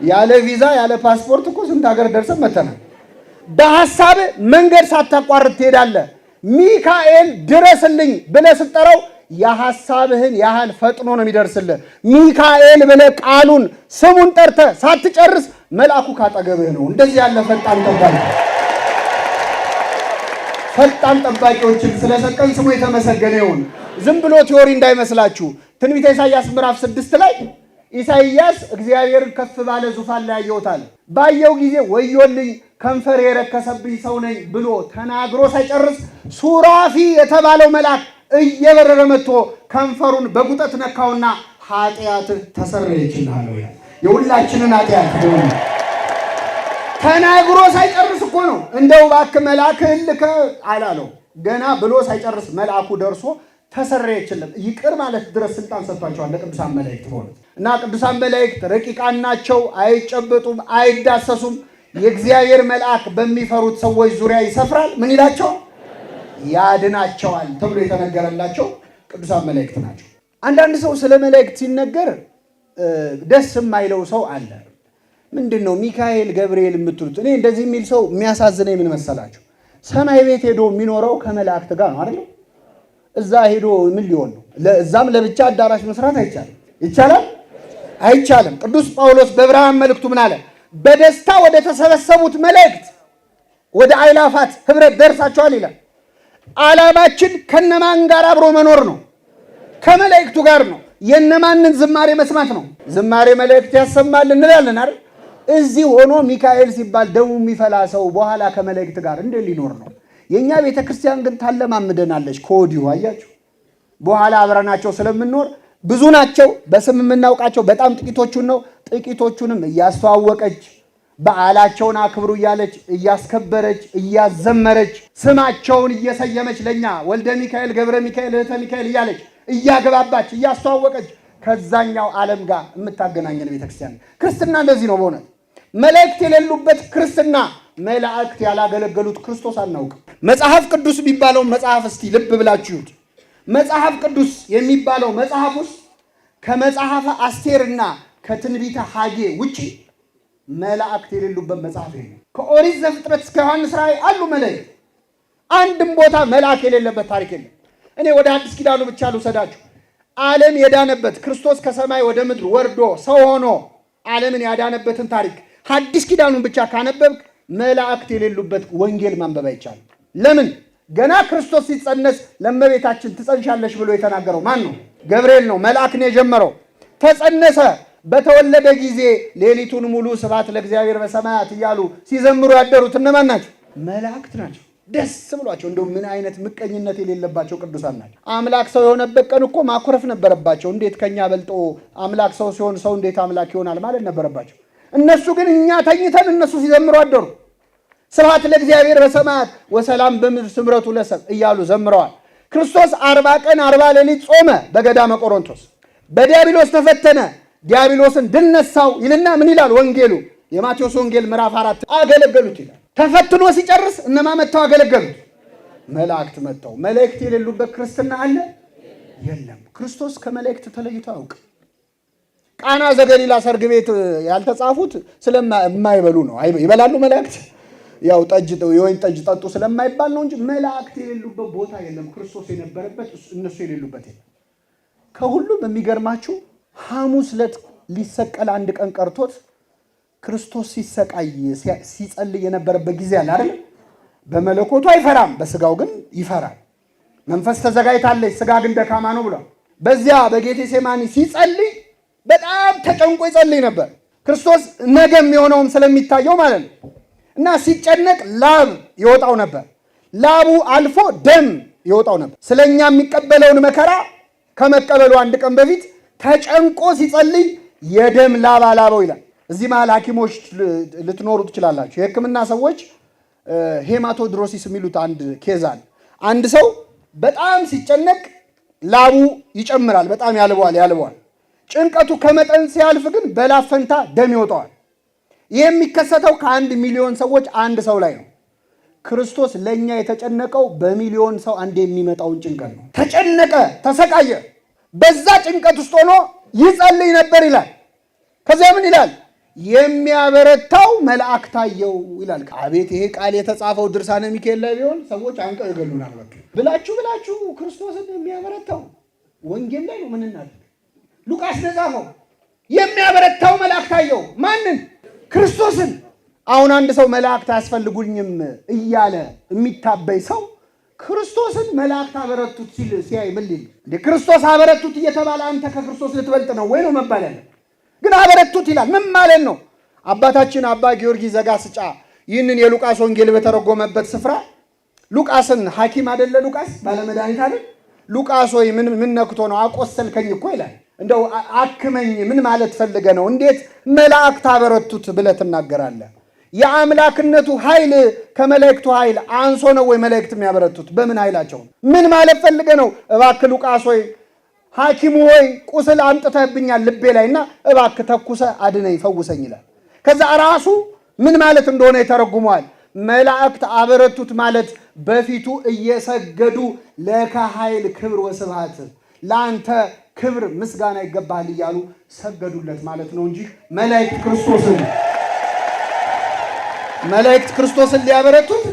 ያለ ቪዛ ያለ ፓስፖርት እኮ ስንት ሀገር ደርሰን መተናል። በሐሳብ መንገድ ሳታቋርጥ ትሄዳለህ። ሚካኤል ድረስልኝ ብለህ ስትጠራው የሐሳብህን ያህል ፈጥኖ ነው የሚደርስልህ። ሚካኤል ብለህ ቃሉን ስሙን ጠርተህ ሳትጨርስ መልአኩ ካጠገብህ ነው። እንደዚህ ያለ ፈጣን ጠባቂዎችን ስለሰጠን ስሙ የተመሰገነ ይሁን። ዝም ብሎ ቲዮሪ እንዳይመስላችሁ። ትንቢተ ኢሳይያስ ምዕራፍ 6 ላይ ኢሳይያስ እግዚአብሔርን ከፍ ባለ ዙፋን ላይ ያየውታል። ባየው ጊዜ ወዮልኝ ከንፈር የረከሰብኝ ሰው ነኝ ብሎ ተናግሮ ሳይጨርስ ሱራፊ የተባለው መልአክ እየበረረ መጥቶ ከንፈሩን በጉጠት ነካውና ኃጢአትህ ተሰረየችልሃል። የሁላችንን ኃጢአት ተናግሮ ሳይጨርስ እኮ ነው። እንደው እባክህ መልአክህን ልከህ አላለው። ገና ብሎ ሳይጨርስ መልአኩ ደርሶ ተሰረየችልህ። ይቅር ማለት ድረስ ስልጣን ሰጥቷቸዋል ለቅዱሳን መላእክት ሆነ እና ቅዱሳን መላእክት ረቂቃን ናቸው። አይጨበጡም፣ አይዳሰሱም። የእግዚአብሔር መልአክ በሚፈሩት ሰዎች ዙሪያ ይሰፍራል። ምን ይላቸዋል? ያድናቸዋል ተብሎ የተነገረላቸው ቅዱሳን መላእክት ናቸው። አንዳንድ ሰው ስለ መላእክት ሲነገር ደስ የማይለው ሰው አለ። ምንድነው ሚካኤል ገብርኤል የምትሉት? እኔ እንደዚህ የሚል ሰው የሚያሳዝነኝ ምን መሰላችሁ? ሰማይ ቤት ሄዶ የሚኖረው ከመላእክት ጋር ነው አይደል? እዛ ሄዶ ምን ሊሆን ነው? እዛም ለብቻ አዳራሽ መስራት አይቻልም። ይቻላል? አይቻልም። ቅዱስ ጳውሎስ በዕብራውያን መልእክቱ ምን አለ? በደስታ ወደ ተሰበሰቡት መላእክት ወደ አእላፋት ህብረት ደርሳቸዋል ይላል። ዓላማችን ከነማን ጋር አብሮ መኖር ነው? ከመላእክቱ ጋር ነው። የነማንን ዝማሬ መስማት ነው? ዝማሬ መላእክት ያሰማል እንላለን አይደል? እዚህ ሆኖ ሚካኤል ሲባል ደሙ የሚፈላ ሰው በኋላ ከመላእክት ጋር እንዴት ሊኖር ነው? የኛ ቤተክርስቲያን ግን ታለማምደናለች ከወዲሁ። አያችሁ፣ በኋላ አብረናቸው ስለምንኖር ብዙ ናቸው። በስም የምናውቃቸው በጣም ጥቂቶቹን ነው። ጥቂቶቹንም እያስተዋወቀች በዓላቸውን አክብሩ እያለች እያስከበረች እያዘመረች ስማቸውን እየሰየመች ለኛ ወልደ ሚካኤል፣ ገብረ ሚካኤል፣ እህተ ሚካኤል እያለች እያገባባች እያስተዋወቀች ከዛኛው ዓለም ጋር የምታገናኘን ቤተክርስቲያን። ክርስትና እንደዚህ ነው። በእውነት መላእክት የሌሉበት ክርስትና፣ መላእክት ያላገለገሉት ክርስቶስ አናውቅም። መጽሐፍ ቅዱስ የሚባለው መጽሐፍ እስቲ ልብ ብላችሁት። መጽሐፍ ቅዱስ የሚባለው መጽሐፍ ውስጥ ከመጽሐፈ አስቴርና ከትንቢተ ሐጌ ውጪ መላእክት የሌሉበት መጽሐፍ ነው። ከኦሪት ዘፍጥረት እስከ ዮሐንስ ራእይ አሉ መላእክት። አንድም ቦታ መልአክ የሌለበት ታሪክ የለም። እኔ ወደ አዲስ ኪዳኑ ብቻ ልውሰዳችሁ። ዓለም የዳነበት ክርስቶስ ከሰማይ ወደ ምድር ወርዶ ሰው ሆኖ ዓለምን ያዳነበትን ታሪክ አዲስ ኪዳኑን ብቻ ካነበብክ መላእክት የሌሉበት ወንጌል ማንበብ አይቻልም። ለምን? ገና ክርስቶስ ሲጸነስ ለእመቤታችን ትጸንሻለሽ ብሎ የተናገረው ማን ነው? ገብርኤል ነው። መልአክ ነው የጀመረው። ተጸነሰ። በተወለደ ጊዜ ሌሊቱን ሙሉ ስብሐት ለእግዚአብሔር በሰማያት እያሉ ሲዘምሩ ያደሩት እነማን ናቸው? መላእክት ናቸው። ደስ ብሏቸው እንደው ምን አይነት ምቀኝነት የሌለባቸው ቅዱሳን ናቸው። አምላክ ሰው የሆነበት ቀን እኮ ማኩረፍ ነበረባቸው። እንዴት ከኛ በልጦ አምላክ ሰው ሲሆን ሰው እንዴት አምላክ ይሆናል ማለት ነበረባቸው። እነሱ ግን እኛ ተኝተን እነሱ ሲዘምሩ አደሩ። ስብሐት ለእግዚአብሔር በሰማያት ወሰላም በምድር ስምረቱ ለሰብ እያሉ ዘምረዋል። ክርስቶስ 40 ቀን 40 ሌሊት ጾመ በገዳመ ቆሮንቶስ። በዲያብሎስ ተፈተነ፣ ዲያብሎስን ድል ነሳው ይልና ምን ይላል ወንጌሉ? የማቴዎስ ወንጌል ምዕራፍ 4 አገለገሉት ይላል። ተፈትኖ ሲጨርስ እነማ መጥተው አገለገሉት? መላእክት መጥተው። መላእክት የሌሉበት ክርስትና አለ? የለም። ክርስቶስ ከመላእክት ተለይቶ አያውቅም። ቃና ዘገሊላ ሰርግ ቤት ያልተጻፉት ስለማይበሉ ነው። ይበላሉ መላእክት። ያው የወይን ጠጅ ጠጡ ስለማይባል ነው እንጂ መላእክት የሌሉበት ቦታ የለም። ክርስቶስ የነበረበት እነሱ የሌሉበት የለም። ከሁሉም የሚገርማችሁ ሐሙስ ዕለት ሊሰቀል አንድ ቀን ቀርቶት ክርስቶስ ሲሰቃይ ሲጸልይ የነበረበት ጊዜ አለ አይደል? በመለኮቱ አይፈራም፣ በስጋው ግን ይፈራል። መንፈስ ተዘጋጅታለች፣ ስጋ ግን ደካማ ነው ብሏል። በዚያ በጌቴሴማኒ ሲጸልይ በጣም ተጨንቆ ይጸልይ ነበር። ክርስቶስ ነገ የሚሆነውም ስለሚታየው ማለት ነው። እና ሲጨነቅ ላብ ይወጣው ነበር። ላቡ አልፎ ደም ይወጣው ነበር። ስለኛ የሚቀበለውን መከራ ከመቀበሉ አንድ ቀን በፊት ተጨንቆ ሲጸልይ የደም ላብ አላበው ይላል። እዚህ መሃል ሐኪሞች ልትኖሩ ትችላላችሁ። የሕክምና ሰዎች ሄማቶድሮሲስ የሚሉት አንድ ኬዝ አለ። አንድ ሰው በጣም ሲጨነቅ ላቡ ይጨምራል፣ በጣም ያልበዋል። ጭንቀቱ ከመጠን ሲያልፍ ግን በላብ ፈንታ ደም ይወጣዋል። ይህ የሚከሰተው ከ1 ሚሊዮን ሰዎች አንድ ሰው ላይ ነው። ክርስቶስ ለእኛ የተጨነቀው በሚሊዮን ሰው አንድ የሚመጣውን ጭንቀት ነው። ተጨነቀ፣ ተሰቃየ። በዛ ጭንቀት ውስጥ ሆኖ ይጸልይ ነበር ይላል። ከዚያ ምን ይላል? የሚያበረታው መልአክ ታየው ይላል። አቤት ይሄ ቃል የተጻፈው ድርሳነ ሚካኤል ላይ ቢሆን ሰዎች አንቀው ይገሉናል። ብላችሁ ክርስቶስን የሚያበረታው ወንጌል ላይ ነው። ምን እናድርግ? ሉቃስ ነጻፈው። የሚያበረታው መልአክ ታየው። ማንን? ክርስቶስን። አሁን አንድ ሰው መላእክት አያስፈልጉኝም እያለ የሚታበይ ሰው ክርስቶስን መላእክት አበረቱት ሲል ሲያይ ምን ሊል እንዴ? ክርስቶስ አበረቱት እየተባለ አንተ ከክርስቶስ ልትበልጥ ነው ወይ ነው መባል ያለ? ግን አበረቱት ይላል። ምን ማለት ነው? አባታችን አባ ጊዮርጊስ ዘጋስጫ ይህንን የሉቃስ ወንጌል በተረጎመበት ስፍራ ሉቃስን ሐኪም አይደለ? ሉቃስ ባለመድኃኒት አይደል? ሉቃስ ወይ ምን ነክቶ ነው አቆሰልከኝ እኮ ይላል። እንደው አክመኝ ምን ማለት ፈልገ ነው? እንዴት መላእክት አበረቱት ብለህ ትናገራለህ? የአምላክነቱ ኃይል ከመላእክቱ ኃይል አንሶ ነው ወይ መላእክት የሚያበረቱት? በምን ኃይላቸው? ምን ማለት ፈልገ ነው? እባክህ ሉቃስ ወይ ሐኪሙ ሆይ ቁስል አምጥተህብኛል ልቤ ላይና እባክህ ተኩሰ አድነኝ ፈውሰኝ ይላል። ከዛ ራሱ ምን ማለት እንደሆነ ይተረጉመዋል። መላእክት አበረቱት ማለት በፊቱ እየሰገዱ ለከ ኃይል ክብር ወስብሐት፣ ለአንተ ክብር ምስጋና ይገባል እያሉ ሰገዱለት ማለት ነው እንጂ መላእክት ክርስቶስን ሊያበረቱት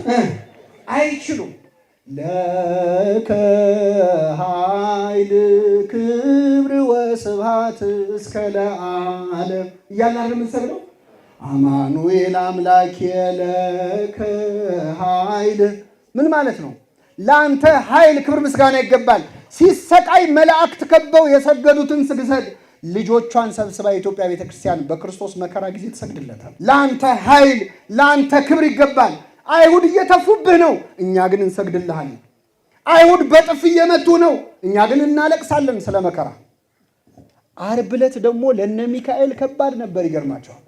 አይችሉም። ለከ ኃይል ክብር ወስብሐት እስከ ለዓለም እያልን የምንሰግደው አማኑኤል አምላክ ለከ ኃይል ምን ማለት ነው? ለአንተ ኃይል ክብር ምስጋና ይገባል። ሲሰቃይ መላእክት ከበው የሰገዱትን ስግሰት ልጆቿን ሰብስባ የኢትዮጵያ ቤተክርስቲያን በክርስቶስ መከራ ጊዜ ትሰግድለታል። ለአንተ ኃይል ለአንተ ክብር ይገባል። አይሁድ እየተፉብህ ነው፣ እኛ ግን እንሰግድልሃለን። አይሁድ በጥፍ እየመቱ ነው፣ እኛ ግን እናለቅሳለን ስለ መከራ። ዓርብ ዕለት ደግሞ ለነ ሚካኤል ከባድ ነበር። ይገርማቸዋል።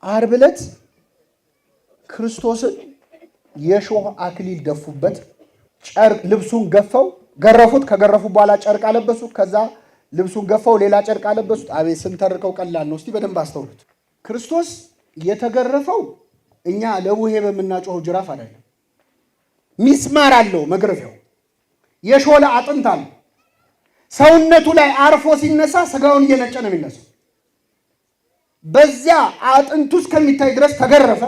ዓርብ ዕለት ክርስቶስን የሾህ አክሊል ደፉበት፣ ጨርቅ ልብሱን ገረፉት። ከገረፉ በኋላ ጨርቅ አለበሱት። ከዛ ልብሱን ገፈው ሌላ ጨርቅ አለበሱት። አቤት ስንተርከው ቀላል ነው። እስቲ በደንብ አስተውሉት። ክርስቶስ የተገረፈው እኛ ለቡሄ በምናጮኸው ጅራፍ አይደለም። ሚስማር አለው መግረፊያው፣ የሾለ አጥንት አለው። ሰውነቱ ላይ አርፎ ሲነሳ ስጋውን እየነጨ ነው የሚነሳው። በዚያ አጥንቱ እስከሚታይ ድረስ ተገረፈ።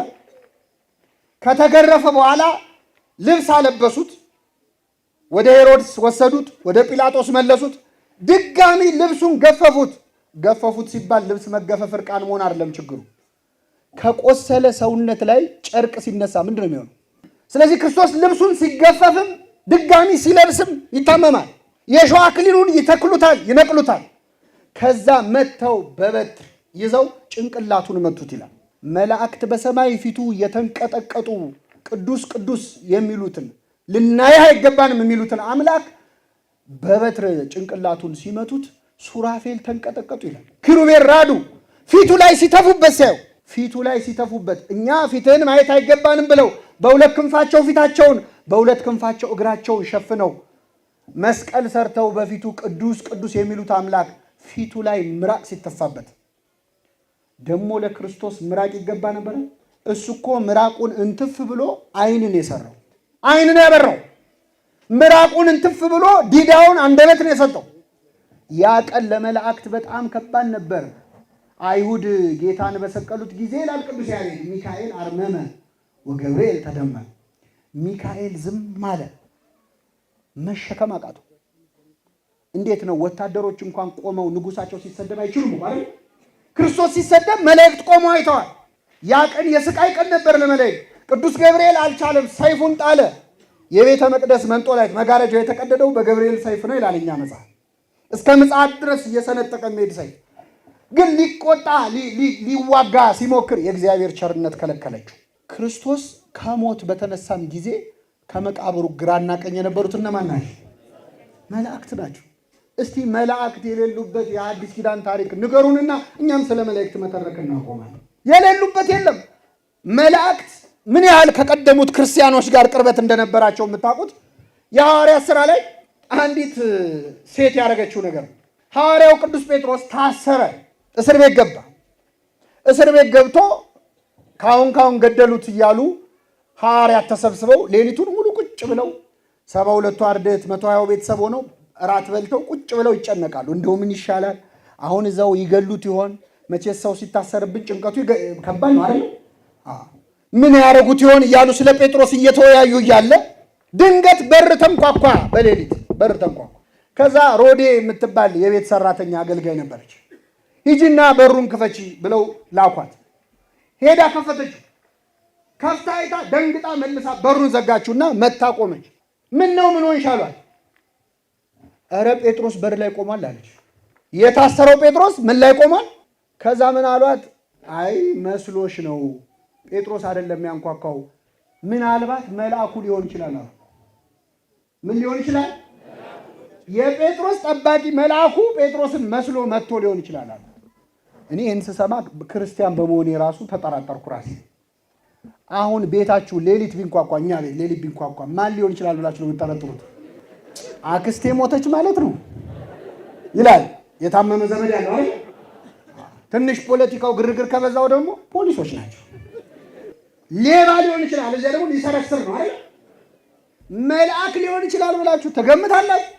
ከተገረፈ በኋላ ልብስ አለበሱት። ወደ ሄሮድስ ወሰዱት፣ ወደ ጲላጦስ መለሱት። ድጋሚ ልብሱን ገፈፉት ሲባል ልብስ መገፈፍ እርቃን መሆን አይደለም ችግሩ። ከቆሰለ ሰውነት ላይ ጨርቅ ሲነሳ ምንድን ነው የሚሆነው? ስለዚህ ክርስቶስ ልብሱን ሲገፈፍም ድጋሚ ሲለብስም ይታመማል። የሾህ አክሊሉን ይተክሉታል፣ ይነቅሉታል። ከዛ መተው በበትር ይዘው ጭንቅላቱን መቱት ይላል። መላእክት በሰማይ ፊቱ የተንቀጠቀጡ ቅዱስ ቅዱስ የሚሉትን ልናየህ አይገባንም የሚሉትን አምላክ በበትር ጭንቅላቱን ሲመቱት ሱራፌል ተንቀጠቀጡ ይላል። ኪሩቤል ራዱ ፊቱ ላይ ሲተፉበት እኛ ፊትህን ማየት አይገባንም ብለው በሁለት ክንፋቸው ፊታቸውን በሁለት ክንፋቸው እግራቸውን ሸፍነው መስቀል ሰርተው በፊቱ ቅዱስ ቅዱስ የሚሉት አምላክ ፊቱ ላይ ምራቅ ሲተፋበት ደግሞ ለክርስቶስ ምራቅ ይገባ ነበር? እሱ እኮ ምራቁን እንትፍ ብሎ አይንን የሰራው አይንን ያበራው ምራቁን እንትፍ ብሎ ዲዳውን አንደበት ነው የሰጠው። ያ ቀን ለመላእክት በጣም ከባድ ነበር። አይሁድ ጌታን በሰቀሉት ጊዜ ይላል ቅዱስ ያሬድ ሚካኤል አርመመ ወገብርኤል ተደመመ። ሚካኤል ዝም አለ። መሸከም አቃተው። እንዴት ነው? ወታደሮች እንኳን ቆመው ንጉሳቸው ሲሰደብ አይችሉም አይደል? ክርስቶስ ሲሰደብ መላእክት ቆመው አይተዋል። ያ ቀን የስቃይ ቀን ነበር ለመላእክት። ቅዱስ ገብርኤል አልቻለም፣ ሰይፉን ጣለ። የቤተ መቅደስ መንጦላይት መጋረጃው የተቀደደው በገብርኤል ሰይፍ ነው ይላል እኛ መጽሐፍ። እስከ ምጽአት ድረስ እየሰነጠቀ የሚሄድ ሰይፍ ግን ሊቆጣ ሊዋጋ ሲሞክር የእግዚአብሔር ቸርነት ከለከለችው። ክርስቶስ ከሞት በተነሳም ጊዜ ከመቃብሩ ግራና ቀኝ የነበሩት እነማን ናቸው? መላእክት ናቸው። እስቲ መላእክት የሌሉበት የአዲስ ኪዳን ታሪክ ንገሩንና እኛም ስለ መላእክት መተረክ እናቆማለን። የሌሉበት የለም። መላእክት ምን ያህል ከቀደሙት ክርስቲያኖች ጋር ቅርበት እንደነበራቸው የምታውቁት የሐዋርያት ሥራ ላይ አንዲት ሴት ያደረገችው ነገር ነው። ሐዋርያው ቅዱስ ጴጥሮስ ታሰረ፣ እስር ቤት ገባ። እስር ቤት ገብቶ ካሁን ገደሉት እያሉ ሐዋርያት ተሰብስበው ሌሊቱን ሙሉ ቁጭ ብለው 72 አርድእት 120 ቤተሰብ ሆነው እራት በልተው ቁጭ ብለው ይጨነቃሉ። እንደው ምን ይሻላል? አሁን እዛው ይገሉት ይሆን? መቼስ ሰው ሲታሰርብን ጭንቀቱ ከባድ ነው አይደል? ምን ያደርጉት ይሆን እያሉ ስለ ጴጥሮስ እየተወያዩ እያለ ድንገት በር ተንኳኳ። በሌሊት በር ተንኳኳ። ከዛ ሮዴ የምትባል የቤት ሰራተኛ አገልጋይ ነበረች። ሂጂና በሩን ክፈቺ ብለው ላኳት። ሄዳ ከፈተችው። ከፍታ አይታ ደንግጣ መልሳ በሩን ዘጋችውና መታ ቆመች። ምን ነው ምን ሆንሽ አሏት። ኧረ ጴጥሮስ በር ላይ ቆሟል አለች። የታሰረው ጴጥሮስ ምን ላይ ቆሟል? ከዛ ምን አሏት? አይ መስሎሽ ነው፣ ጴጥሮስ አይደለም ያንኳኳው፣ ምናልባት መልአኩ ሊሆን ይችላል አሉ። ምን ሊሆን ይችላል? የጴጥሮስ ጠባቂ መልአኩ ጴጥሮስን መስሎ መጥቶ ሊሆን ይችላል አሉ። እኔ ይህን ስሰማ ክርስቲያን በመሆኔ ራሱ ተጠራጠርኩ ራሴ። አሁን ቤታችሁ ሌሊት ቢንኳኳ፣ እኛ ቤት ሌሊት ቢንኳኳ ማን ሊሆን ይችላል ብላችሁ ነው የምትጠረጥሩት? አክስቴ ሞተች ማለት ነው ይላል የታመመ ዘመድ ያለው አይደል? ትንሽ ፖለቲካው ግርግር ከበዛው ደግሞ ፖሊሶች ናቸው። ሌባ ሊሆን ይችላል፣ እዚያ ደግሞ ሊሰረስር ነው አይደል? መልአክ ሊሆን ይችላል ብላችሁ ተገምታላችሁ?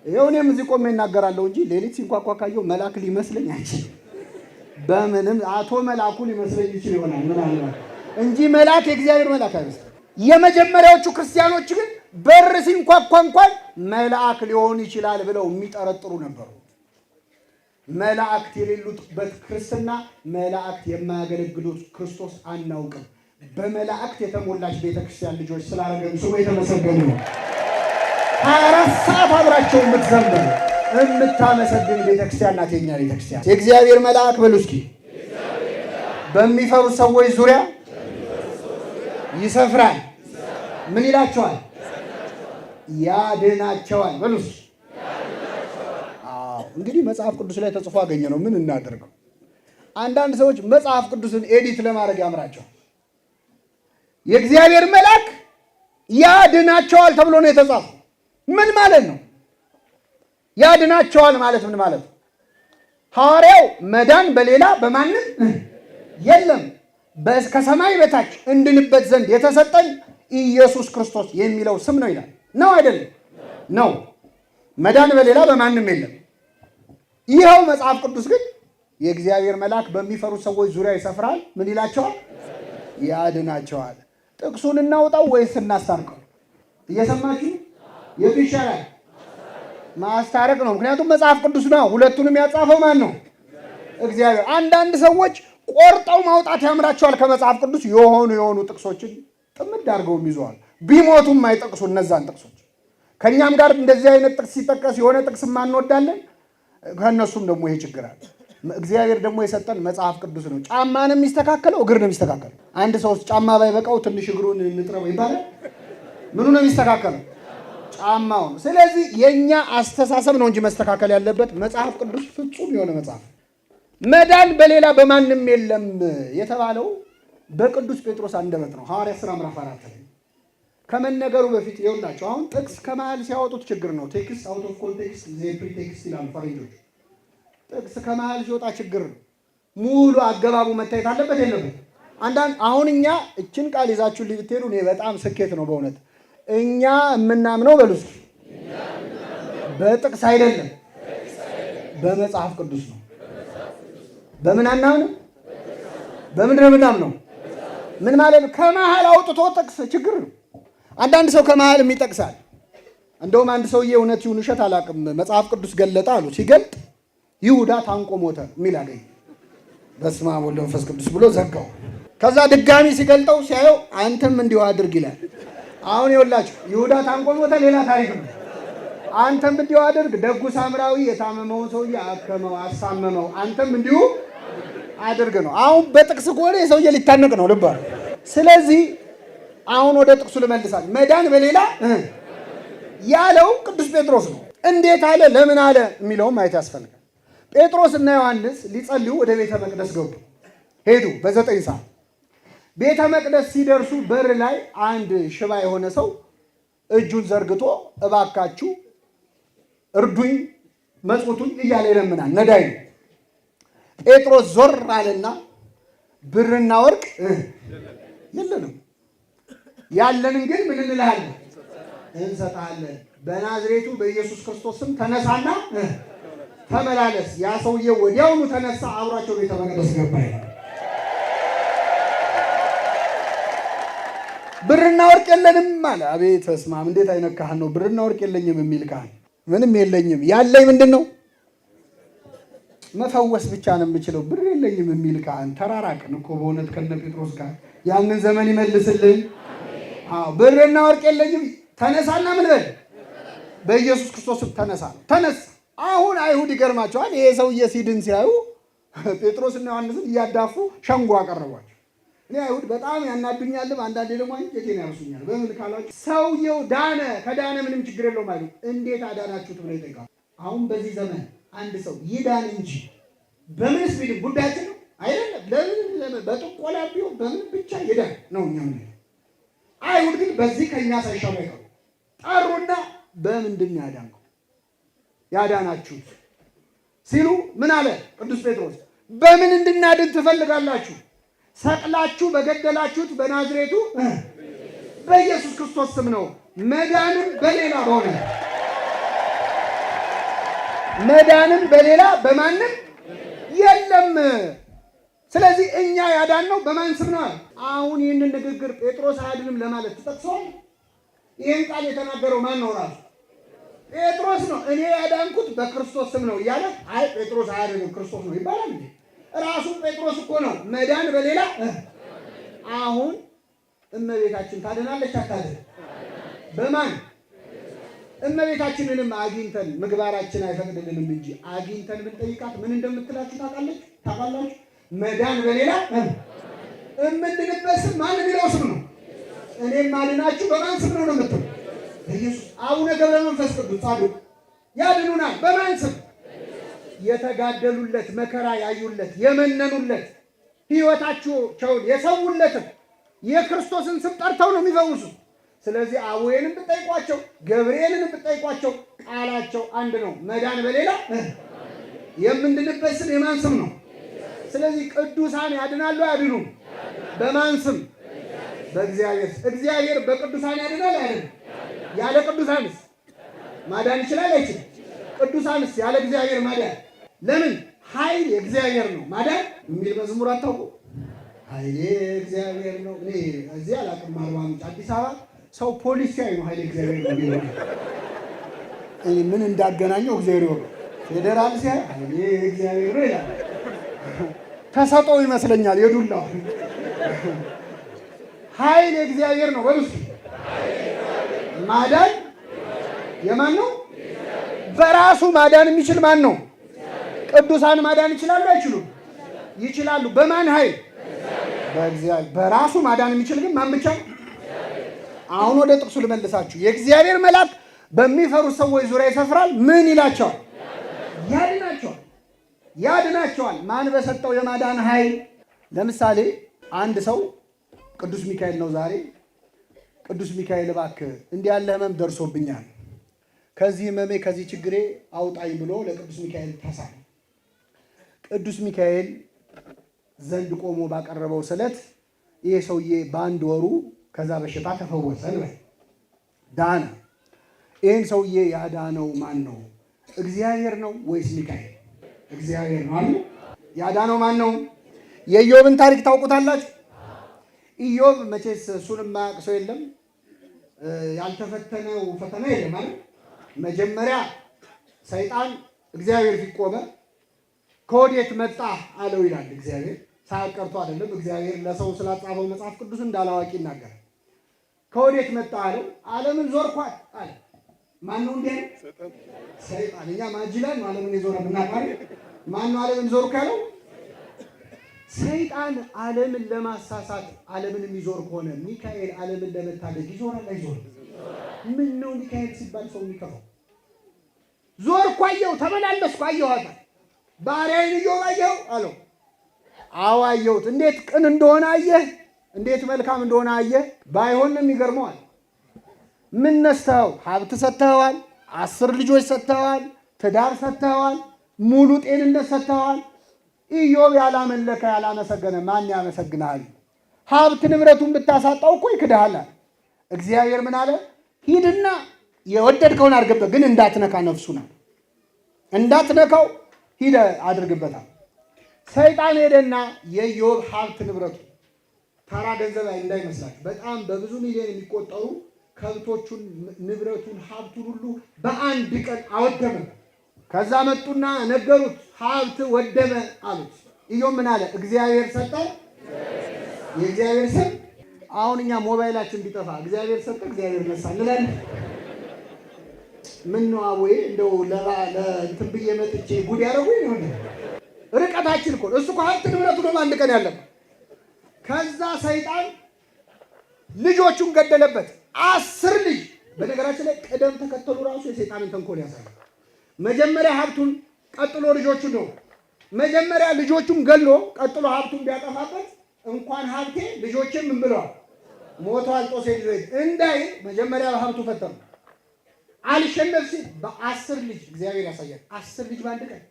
ይኸው እኔም እዚህ ቆሜ እናገራለሁ እንጂ ሌሊት ሲንኳኳ ካየው መልአክ ሊመስለኝ አይችልም። በምንም አቶ መልአኩ ሊመስለኝ ይችል ይሆናል ምናልባት እንጂ መልአክ የእግዚአብሔር መልአክ አይመስልም። የመጀመሪያዎቹ ክርስቲያኖች ግን በር ሲንኳኳ እንኳን መልአክ ሊሆን ይችላል ብለው የሚጠረጥሩ ነበሩ። መላእክት የሌሉበት ክርስትና፣ መላእክት የማያገለግሉት ክርስቶስ አናውቅም። በመላእክት የተሞላች ቤተክርስቲያን ልጆች ስላደረገን ስሙ የተመሰገነ ነው። 24 ሰዓት አብራቸው የምትዘምር የምታመሰግን ቤተክርስቲያን ናት የኛ ቤተክርስቲያን። የእግዚአብሔር መልአክ በሉ እስኪ በሚፈሩ ሰዎች ዙሪያ ይሰፍራል። ምን ይላቸዋል? ያድናቸዋል። በሉ እስኪ እንግዲህ መጽሐፍ ቅዱስ ላይ ተጽፎ አገኘ ነው። ምን እናደርገው? አንዳንድ ሰዎች መጽሐፍ ቅዱስን ኤዲት ለማድረግ ያምራቸዋል። የእግዚአብሔር መልአክ ያድናቸዋል ተብሎ ነው የተጻፈው። ምን ማለት ነው? ያድናቸዋል ማለት ምን ማለት ነው? ሐዋርያው መዳን በሌላ በማንም የለም ከሰማይ በታች እንድንበት ዘንድ የተሰጠን ኢየሱስ ክርስቶስ የሚለው ስም ነው ይላል። ነው አይደለም? ነው። መዳን በሌላ በማንም የለም። ይኸው መጽሐፍ ቅዱስ ግን የእግዚአብሔር መልአክ በሚፈሩ ሰዎች ዙሪያ ይሰፍራል። ምን ይላቸዋል? ያድናቸዋል። ጥቅሱን እናውጣው ወይስ እናስታርቀው? እየሰማችሁ? የቱ ይሻላል? ማስታረቅ ነው። ምክንያቱም መጽሐፍ ቅዱስ ነው። ሁለቱንም ያጻፈው ማን ነው? እግዚአብሔር። አንዳንድ ሰዎች ቆርጠው ማውጣት ያምራቸዋል ከመጽሐፍ ቅዱስ የሆኑ ጥቅሶችን ጥምድ አድርገውም ይዘዋል። ቢሞቱም አይጠቅሱ እነዛን ጥቅሶች። ከእኛም ጋር እንደዚህ አይነት ጥቅስ ሲጠቀስ የሆነ ጥቅስ ማንወዳለን፣ ከእነሱም ደግሞ ይሄ ችግር አለ። እግዚአብሔር ደግሞ የሰጠን መጽሐፍ ቅዱስ ነው። ጫማን የሚስተካከለው እግር ነው የሚስተካከለው። አንድ ሰው ጫማ ባይበቃው ትንሽ እግሩን እንጥረው ይባላል። ምኑ ነው የሚስተካከለው? ጫማው ነው። ስለዚህ የኛ አስተሳሰብ ነው እንጂ መስተካከል ያለበት መጽሐፍ ቅዱስ ፍጹም የሆነ መጽሐፍ። መዳን በሌላ በማንም የለም የተባለው በቅዱስ ጴጥሮስ አንደበት ነው። ሐዋርያት ሥራ ምዕራፍ 4 ላይ ከመነገሩ በፊት ይኸውላችሁ፣ አሁን ጥቅስ ከመሃል ሲያወጡት ችግር ነው። ቴክስት አውት ኦፍ ኮንቴክስት ፕሪቴክስት ይላሉ ፈረንጆች። ጥቅስ ከመሃል ሲወጣ ችግር ነው። ሙሉ አገባቡ መታየት አለበት የለበት? አንዳንድ አሁን እኛ እችን ቃል ይዛችሁ ልትሄዱ እኔ በጣም ስኬት ነው በእውነት። እኛ የምናምነው በሉ እስኪ በጥቅስ አይደለም በመጽሐፍ ቅዱስ ነው። በምን አናምነው? በምንድን ነው የምናምነው? ምን ማለት ነው? ከመሃል አውጥቶ ጥቅስ ችግር ነው። አንዳንድ ሰው ከመሃል የሚጠቅሳል። እንደውም አንድ ሰውዬ እውነት ይሁን ውሸት አላውቅም መጽሐፍ ቅዱስ ገለጠ አሉ። ሲገልጥ ይሁዳ ታንቆ ሞተ የሚል አገኘ። በስመ አብ ወወልድ ወመንፈስ ቅዱስ ብሎ ዘጋው። ከዛ ድጋሚ ሲገልጠው ሲያየው አንተም እንዲሁ አድርግ ይላል። አሁን ይኸውላችሁ ይሁዳ ታንቆ ሞተ ሌላ ታሪክ ነው። አንተም እንዲሁ አድርግ፣ ደጉ ሳምራዊ የታመመውን ሰውዬ አከመው አሳመመው፣ አንተም እንዲሁ አድርግ ነው። አሁን በጥቅስ ከሆነ የሰውዬ ሊታነቅ ነው ልባ። ስለዚህ አሁን ወደ ጥቅሱ ልመልሳል። መዳን በሌላ ያለው ቅዱስ ጴጥሮስ ነው። እንዴት አለ ለምን አለ የሚለውም ማየት ያስፈልጋል። ጴጥሮስ እና ዮሐንስ ሊጸልዩ ወደ ቤተ መቅደስ ገቡ። ሄዱ በ9 ሰዓት። ቤተ መቅደስ ሲደርሱ በር ላይ አንድ ሽባ የሆነ ሰው እጁን ዘርግቶ እባካችሁ እርዱኝ፣ መጽውቱኝ እያለ ይለምናል። ነዳይ ነው። ጴጥሮስ ዞር አለና ብርና ወርቅ የለንም፣ ያለንን ግን ምን እንልሃለን? እንሰጣለን። በናዝሬቱ በኢየሱስ ክርስቶስ ስም ተነሳና ተመላለስ። ያ ሰውዬ ወዲያውኑ ተነሳ፣ አብሯቸው ቤተ መቅደስ ገባ። ብርና ወርቅ የለንም አለ። አቤት በስመ አብ! እንዴት አይነት ካህን ነው! ብርና ወርቅ የለኝም የሚል ካህን። ምንም የለኝም፣ ያለኝ ምንድን ነው? መፈወስ ብቻ ነው የምችለው፣ ብር የለኝም የሚል ካህን። ተራራቅን እኮ በእውነት ከነ ጴጥሮስ ጋር። ያንን ዘመን ይመልስልን። ብርና ወርቅ የለኝም፣ ተነሳና ምን በል፣ በኢየሱስ ክርስቶስ ተነሳ። ተነሳ። አሁን አይሁድ ይገርማቸዋል። ይሄ ሰውዬ ሲድን ሲያዩ ጴጥሮስና ዮሐንስን እያዳፉ ሸንጎ አቀረቧቸው። እኔ አይሁድ በጣም ያናዱኛልም፣ አንዳንዴ ደግሞ አንጀቴን ያርሱኛል። በምን ካላችሁ ሰውየው ዳነ፣ ከዳነ ምንም ችግር የለውም አይሉ። እንዴት አዳናችሁት ብለው ይጠይቃሉ። አሁን በዚህ ዘመን አንድ ሰው ይዳን እንጂ በምንስ ቢል ጉዳያችን ነው አይደለም። ለምን በጥቆላ ቢሆን በምን ብቻ ይዳን ነው እኛ ምን። አይሁድ ግን በዚህ ከኛ ሳይሻሉ አይቀሩ። ጠሩና በምንድን ያዳንከው ያዳናችሁት ሲሉ ምን አለ ቅዱስ ጴጥሮስ? በምን እንድናድን ትፈልጋላችሁ? ሰቅላችሁ በገደላችሁት በናዝሬቱ በኢየሱስ ክርስቶስ ስም ነው። መዳንም በሌላ በሆነ መዳንም በሌላ በማንም የለም። ስለዚህ እኛ ያዳነው በማን ስም ነው? አሁን ይህንን ንግግር ጴጥሮስ አያድንም ለማለት ተጠቅሷል። ይህን ቃል የተናገረው ማን ነው? ራሱ ጴጥሮስ ነው። እኔ ያዳንኩት በክርስቶስ ስም ነው እያለ አይ ጴጥሮስ አያድንም ክርስቶስ ነው ይባላል። ራሱ ጴጥሮስ እኮ ነው መዳን በሌላ። አሁን እመቤታችን ታድናለች አታድን? በማን? እመቤታችንንም አግኝተን ምግባራችን አይፈቅድልንም እንጂ አግኝተን ብንጠይቃት ምን እንደምትላችሁ ታውቃላችሁ? መዳን በሌላ እምንድንበት ስም ማን የሚለው ስም ነው። እኔም ማድናችሁ በማን ስም ነው የምትለው? በኢየሱስ። አቡነ ገብረ መንፈስ ቅዱስ ጻድቁ ያድኑናል በማን ስም? የተጋደሉለት፣ መከራ ያዩለት፣ የመነኑለት፣ ሕይወታቸውን የሰውለትም የክርስቶስን ስም ጠርተው ነው የሚፈውሱት። ስለዚህ አቡዬንም ብትጠይቋቸው ገብርኤልን ብትጠይቋቸው ቃላቸው አንድ ነው። መዳን በሌላ የምንድንበት ስም የማን ስም ነው? ስለዚህ ቅዱሳን ያድናሉ አያድኑም? በማን ስም? በእግዚአብሔር። እግዚአብሔር በቅዱሳን ያድናል አይደል? ያለ ቅዱሳንስ ማዳን ይችላል አይችልም? ቅዱሳንስ ያለ እግዚአብሔር ማዳን ለምን? ኃይል የእግዚአብሔር ነው። ማዳን የሚል መዝሙር አታውቁ? ኃይል እግዚአብሔር ነው። እኔ እዚህ አላውቅም። አርባ ምንጭ አዲስ አበባ ሰው ፖሊስ ሲያይ ነው ኃይል እግዚአብሔር ነው የሚለው። ምን እንዳገናኘው እግዚአብሔር ነው። ፌዴራል ሲያይ ኃይል እግዚአብሔር ነው ይላል። ተሰጠው ይመስለኛል የዱላው ኃይል የእግዚአብሔር ነው። በሉስ ማዳን የማን ነው? በራሱ ማዳን የሚችል ማን ነው? ቅዱሳን ማዳን ይችላሉ አይችሉም? ይችላሉ። በማን ኃይል? በእግዚአብሔር። በራሱ ማዳን የሚችል ግን ማን ብቻ ነው? አሁን ወደ ጥቅሱ ልመልሳችሁ። የእግዚአብሔር መልአክ በሚፈሩ ሰዎች ዙሪያ ይሰፍራል። ምን ይላቸዋል? ያድናቸዋል። ያድናቸዋል። ማን በሰጠው የማዳን ኃይል? ለምሳሌ አንድ ሰው ቅዱስ ሚካኤል ነው ዛሬ። ቅዱስ ሚካኤል እባክህ እንዲህ ያለ ሕመም ደርሶብኛል፣ ከዚህ ሕመሜ ከዚህ ችግሬ አውጣኝ ብሎ ለቅዱስ ሚካኤል ተሳለ። ቅዱስ ሚካኤል ዘንድ ቆሞ ባቀረበው ስለት ይሄ ሰውዬ በአንድ ወሩ ከዛ በሽታ ተፈወሰ፣ ዳነ። ይህን ሰውዬ ያዳነው ማን ነው? እግዚአብሔር ነው ወይስ ሚካኤል? እግዚአብሔር ነው አሉ። ያዳነው ማን ነው? የኢዮብን ታሪክ ታውቁታላችሁ? ኢዮብ መቼስ እሱንም የማያውቅ ሰው የለም፣ ያልተፈተነው ፈተና የለም አይደል? መጀመሪያ ሰይጣን እግዚአብሔር ፊት ቆመ። ከወዴት መጣ አለው ይላል። እግዚአብሔር ሳያቀርቶ አይደለም። እግዚአብሔር ለሰው ስላጻፈው መጽሐፍ ቅዱስ እንዳላዋቂ ይናገራል። ከወዴት መጣ አለው። ዓለምን ዞርኳት አለ። ማን ነው እንዴ? ሰይጣን። እኛ ማጅላን ዓለምን የዞረ ምናባሪ ማን ነው ዓለምን ዞርኩ ያለው? ሰይጣን ዓለምን ለማሳሳት ዓለምን የሚዞር ከሆነ ሚካኤል ዓለምን ለመታደግ ይዞራል አይዞርም? ምን ነው ሚካኤል ሲባል ሰው የሚከፋው? ዞርኩ አየሁ፣ ተመላለስኩ አየኋት። ባሪያዬን ኢዮብ አየኸው አለው። አዎ አየሁት። እንዴት ቅን እንደሆነ አየህ? እንዴት መልካም እንደሆነ አየህ? ባይሆን ነው የሚገርመዋል። ምን ነስተኸው? ሀብት ሰጥተኸዋል፣ 10 ልጆች ሰጥተኸዋል፣ ትዳር ሰጥተኸዋል፣ ሙሉ ጤንነት ሰጥተኸዋል። ኢዮብ ያላመለከ ያላመሰገነ ማን ያመሰግናል? ሀብት ንብረቱን ብታሳጣው እኮ ይክድሃል። እግዚአብሔር ምን አለ? ሂድና የወደድከውን አድርግበት፣ ግን እንዳትነካ ነፍሱን አለ። እንዳትነካው ሂደ አድርግበታል። ሰይጣን ሄደና የኢዮብ ሀብት ንብረቱ ተራ ገንዘብ እንዳይመስላችሁ በጣም በብዙ ሚሊዮን የሚቆጠሩ ከብቶቹን፣ ንብረቱን፣ ሀብቱን ሁሉ በአንድ ቀን አወደመ። ከዛ መጡና ነገሩት፣ ሀብት ወደመ አሉት። ኢዮብ ምን አለ? እግዚአብሔር ሰጠ፣ የእግዚአብሔር ስም። አሁን እኛ ሞባይላችን ቢጠፋ እግዚአብሔር ሰጠ እግዚአብሔር ነሳ እንላለን። ምን ነው አቦዬ እንደው ለእንትን ብዬ መጥቼ ጉድ ያደረጉኝ ነው። ርቀታችን እኮ እሱ እኮ ሀብት ንብረቱ ነው አንድ ቀን ያለበት። ከዛ ሰይጣን ልጆቹን ገደለበት፣ 10 ልጅ። በነገራችን ላይ ቅደም ተከተሉ ራሱ የሰይጣንን ተንኮል ያሳያል። መጀመሪያ ሀብቱን፣ ቀጥሎ ልጆቹን ነው። መጀመሪያ ልጆቹን ገሎ ቀጥሎ ሀብቱን ቢያጠፋበት እንኳን ሀብቴ ልጆቼም ምን ብለዋል? ሞተዋል። ጦሴ ልጆች እንዳይ መጀመሪያ ሀብቱ ፈተኑ። አልሸነፍ ሲል በ10 ልጅ እግዚአብሔር ያሳያል። 10 ልጅ በአንድ ቀን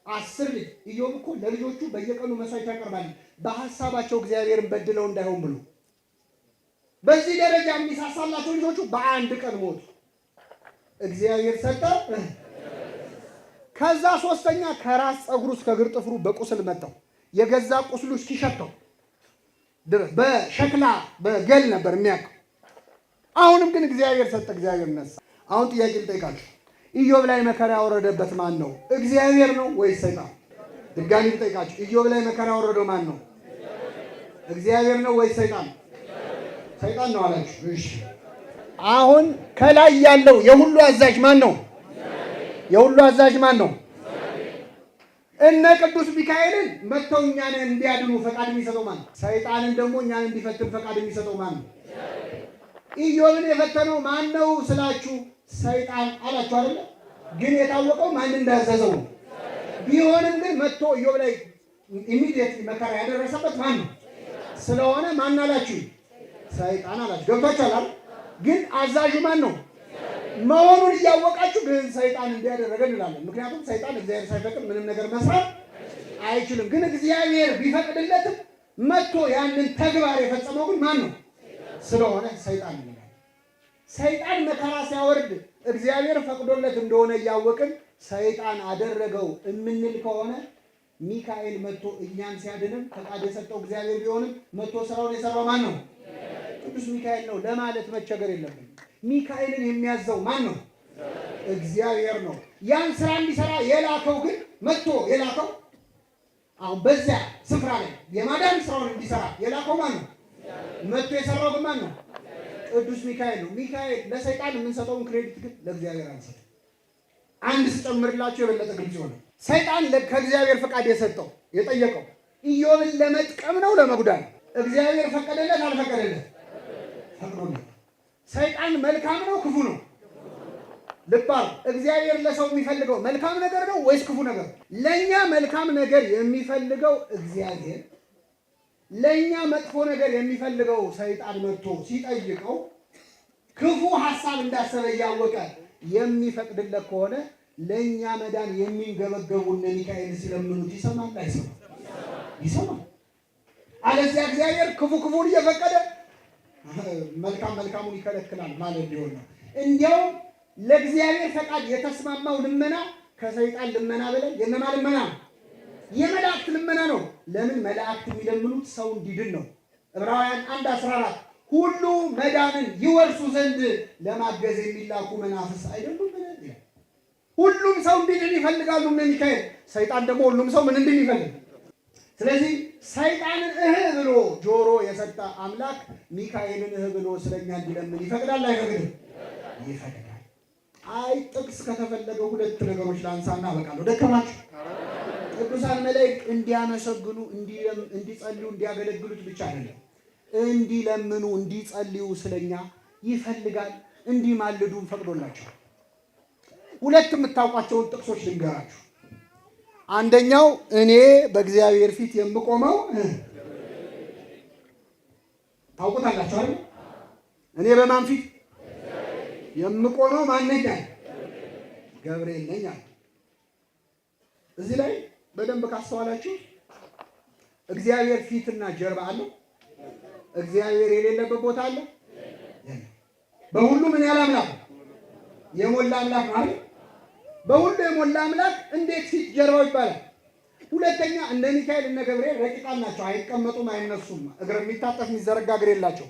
10 ልጅ። ኢዮብ እኮ ለልጆቹ በየቀኑ መስዋዕት ያቀርባል፣ በሐሳባቸው እግዚአብሔርን በድለው እንዳይሆን ብሎ። በዚህ ደረጃ የሚሳሳላቸው ልጆቹ በአንድ ቀን ሞቱ። እግዚአብሔር ሰጠ። ከዛ ሶስተኛ ከራስ ፀጉሩ እስከ እግር ጥፍሩ በቁስል መታው፣ የገዛ ቁስሉ እስኪሸተው ድረስ በሸክላ በገል ነበር የሚያውቀው። አሁንም ግን እግዚአብሔር ሰጠ፣ እግዚአብሔር ነሳ። አሁን ጥያቄ ልጠይቃችሁ፣ ኢዮብ ላይ መከራ ያወረደበት ማን ነው? እግዚአብሔር ነው ወይስ ሰይጣን? ድጋሚ ልጠይቃችሁ፣ ኢዮብ ላይ መከራ ያወረደው ማን ነው? እግዚአብሔር ነው ወይስ ሰይጣን? ሰይጣን ነው አላችሁ። እሺ አሁን ከላይ ያለው የሁሉ አዛዥ ማን ነው? የሁሉ አዛዥ ማን ነው? እነ ቅዱስ ሚካኤልን መጥተው እኛን እንዲያድኑ ፈቃድ የሚሰጠው ማን ነው? ሰይጣንን ደግሞ እኛን እንዲፈትን ፈቃድ የሚሰጠው ማን ነው? ኢዮብን የፈተነው ማን ነው ስላችሁ ሰይጣን አላችሁ አይደለ? ግን የታወቀው ማን እንዳዘዘው ነው። ቢሆንም ግን መጥቶ ኢዮብ ላይ ኢሚዲየትሊ መከራ ያደረሰበት ማን ነው ስለሆነ ማን አላችሁ? ሰይጣን አላችሁ። ገብቷችኋል? ግን አዛዡ ማን ነው መሆኑን እያወቃችሁ ግን ሰይጣን እንዲያደረገ እንላለን። ምክንያቱም ሰይጣን እግዚአብሔር ሳይፈቅድ ምንም ነገር መስራት አይችልም። ግን እግዚአብሔር ቢፈቅድለትም መጥቶ ያንን ተግባር የፈጸመው ግን ማን ነው ስለሆነ ሰይጣን እንላለን። ሰይጣን መከራ ሲያወርድ እግዚአብሔር ፈቅዶለት እንደሆነ እያወቅን ሰይጣን አደረገው የምንል ከሆነ ሚካኤል መጥቶ እኛን ሲያድንም ፈቃድ የሰጠው እግዚአብሔር ቢሆንም መጥቶ ስራውን የሰራው ማን ነው? ቅዱስ ሚካኤል ነው ለማለት መቸገር የለብንም። ሚካኤልን የሚያዘው ማን ነው? እግዚአብሔር ነው። ያን ስራ እንዲሰራ የላከው ግን መጥቶ የላከው አሁን በዚያ ስፍራ ላይ የማዳን ስራውን እንዲሰራ የላከው ማን ነው? መጥቶ የሰራው ግን ማን ነው? ቅዱስ ሚካኤል ነው። ሚካኤል ለሰይጣን የምንሰጠውን ክሬዲት ግን ለእግዚአብሔር አንሰጥ። አንድ ስጨምርላችሁ የበለጠ ግልጽ ይሆናል። ሰይጣን ከእግዚአብሔር ፈቃድ የሰጠው የጠየቀው ኢዮብን ለመጥቀም ነው ለመጉዳት? እግዚአብሔር ፈቀደለት አልፈቀደለት? ፈቅዶለት። ሰይጣን መልካም ነው ክፉ ነው? ልባ እግዚአብሔር ለሰው የሚፈልገው መልካም ነገር ነው ወይስ ክፉ ነገር? ለኛ መልካም ነገር የሚፈልገው እግዚአብሔር፣ ለኛ መጥፎ ነገር የሚፈልገው ሰይጣን መጥቶ ሲጠይቀው ክፉ ሐሳብ እንዳሰበ እያወቀ የሚፈቅድለት ከሆነ ለኛ መዳን የሚንገበገቡ እነ ሚካኤል ሲለምኑት ይሰማል አይሰማም? ይሰማል። አለዚያ እግዚአብሔር ክፉ ክፉን እየፈቀደ መልካም መልካሙን ይከለክላል ማለት ሊሆን ነው። እንዲያውም ለእግዚአብሔር ፈቃድ የተስማማው ልመና ከሰይጣን ልመና በላይ የነማ ልመና? የመላእክት ልመና ነው። ለምን? መላእክት የሚለምኑት ሰው እንዲድን ነው፣ ዕብራውያን 1:14 ሁሉ መዳንን ይወርሱ ዘንድ ለማገዝ የሚላኩ መናፍስ አይደሉም? ሁሉም ሰው እንዲድን ይፈልጋሉ እነ ሚካኤል። ሰይጣን ደግሞ ሁሉም ሰው ምን እንዲል ይፈልግ። ስለዚህ ሰይጣንን ብሎ ጆሮ የሰጠ አምላክ ሚካኤልን ብሎ ስለኛ እንዲለምን ይፈቅዳል አይፈቅድም? ይፈቅዳል። አይ ጥቅስ ከተፈለገ ሁለት ነገሮች ላንሳና በቃሉ ደከማችሁ። ቅዱሳን መላእክት እንዲያመሰግኑ፣ እንዲጸልዩ፣ እንዲያገለግሉት ብቻ አይደለም እንዲለምኑ፣ እንዲጸልዩ ስለኛ ይፈልጋል። እንዲማልዱም ፈቅዶላቸዋል። ሁለት የምታውቋቸውን ጥቅሶች ልንገራችሁ። አንደኛው እኔ በእግዚአብሔር ፊት የምቆመው ታውቁታላችሁ አይደል? እኔ በማን ፊት የምቆመው ማን ነኝ? ገብርኤል ነኝ አለ። እዚህ ላይ በደንብ ካስተዋላችሁ እግዚአብሔር ፊትና ጀርባ አለው? እግዚአብሔር የሌለበት ቦታ አለ? በሁሉ ምን ያለ አምላክ የሞላ አምላክ ማለት በሁሉ የሞላ አምላክ እንዴት ፊት ጀርባው ይባላል? ሁለተኛ እንደ ሚካኤል እነ ገብርኤል ረቂቃን ናቸው። አይቀመጡም፣ አይነሱም። እግር የሚታጠፍ የሚዘረጋ እግር የላቸው።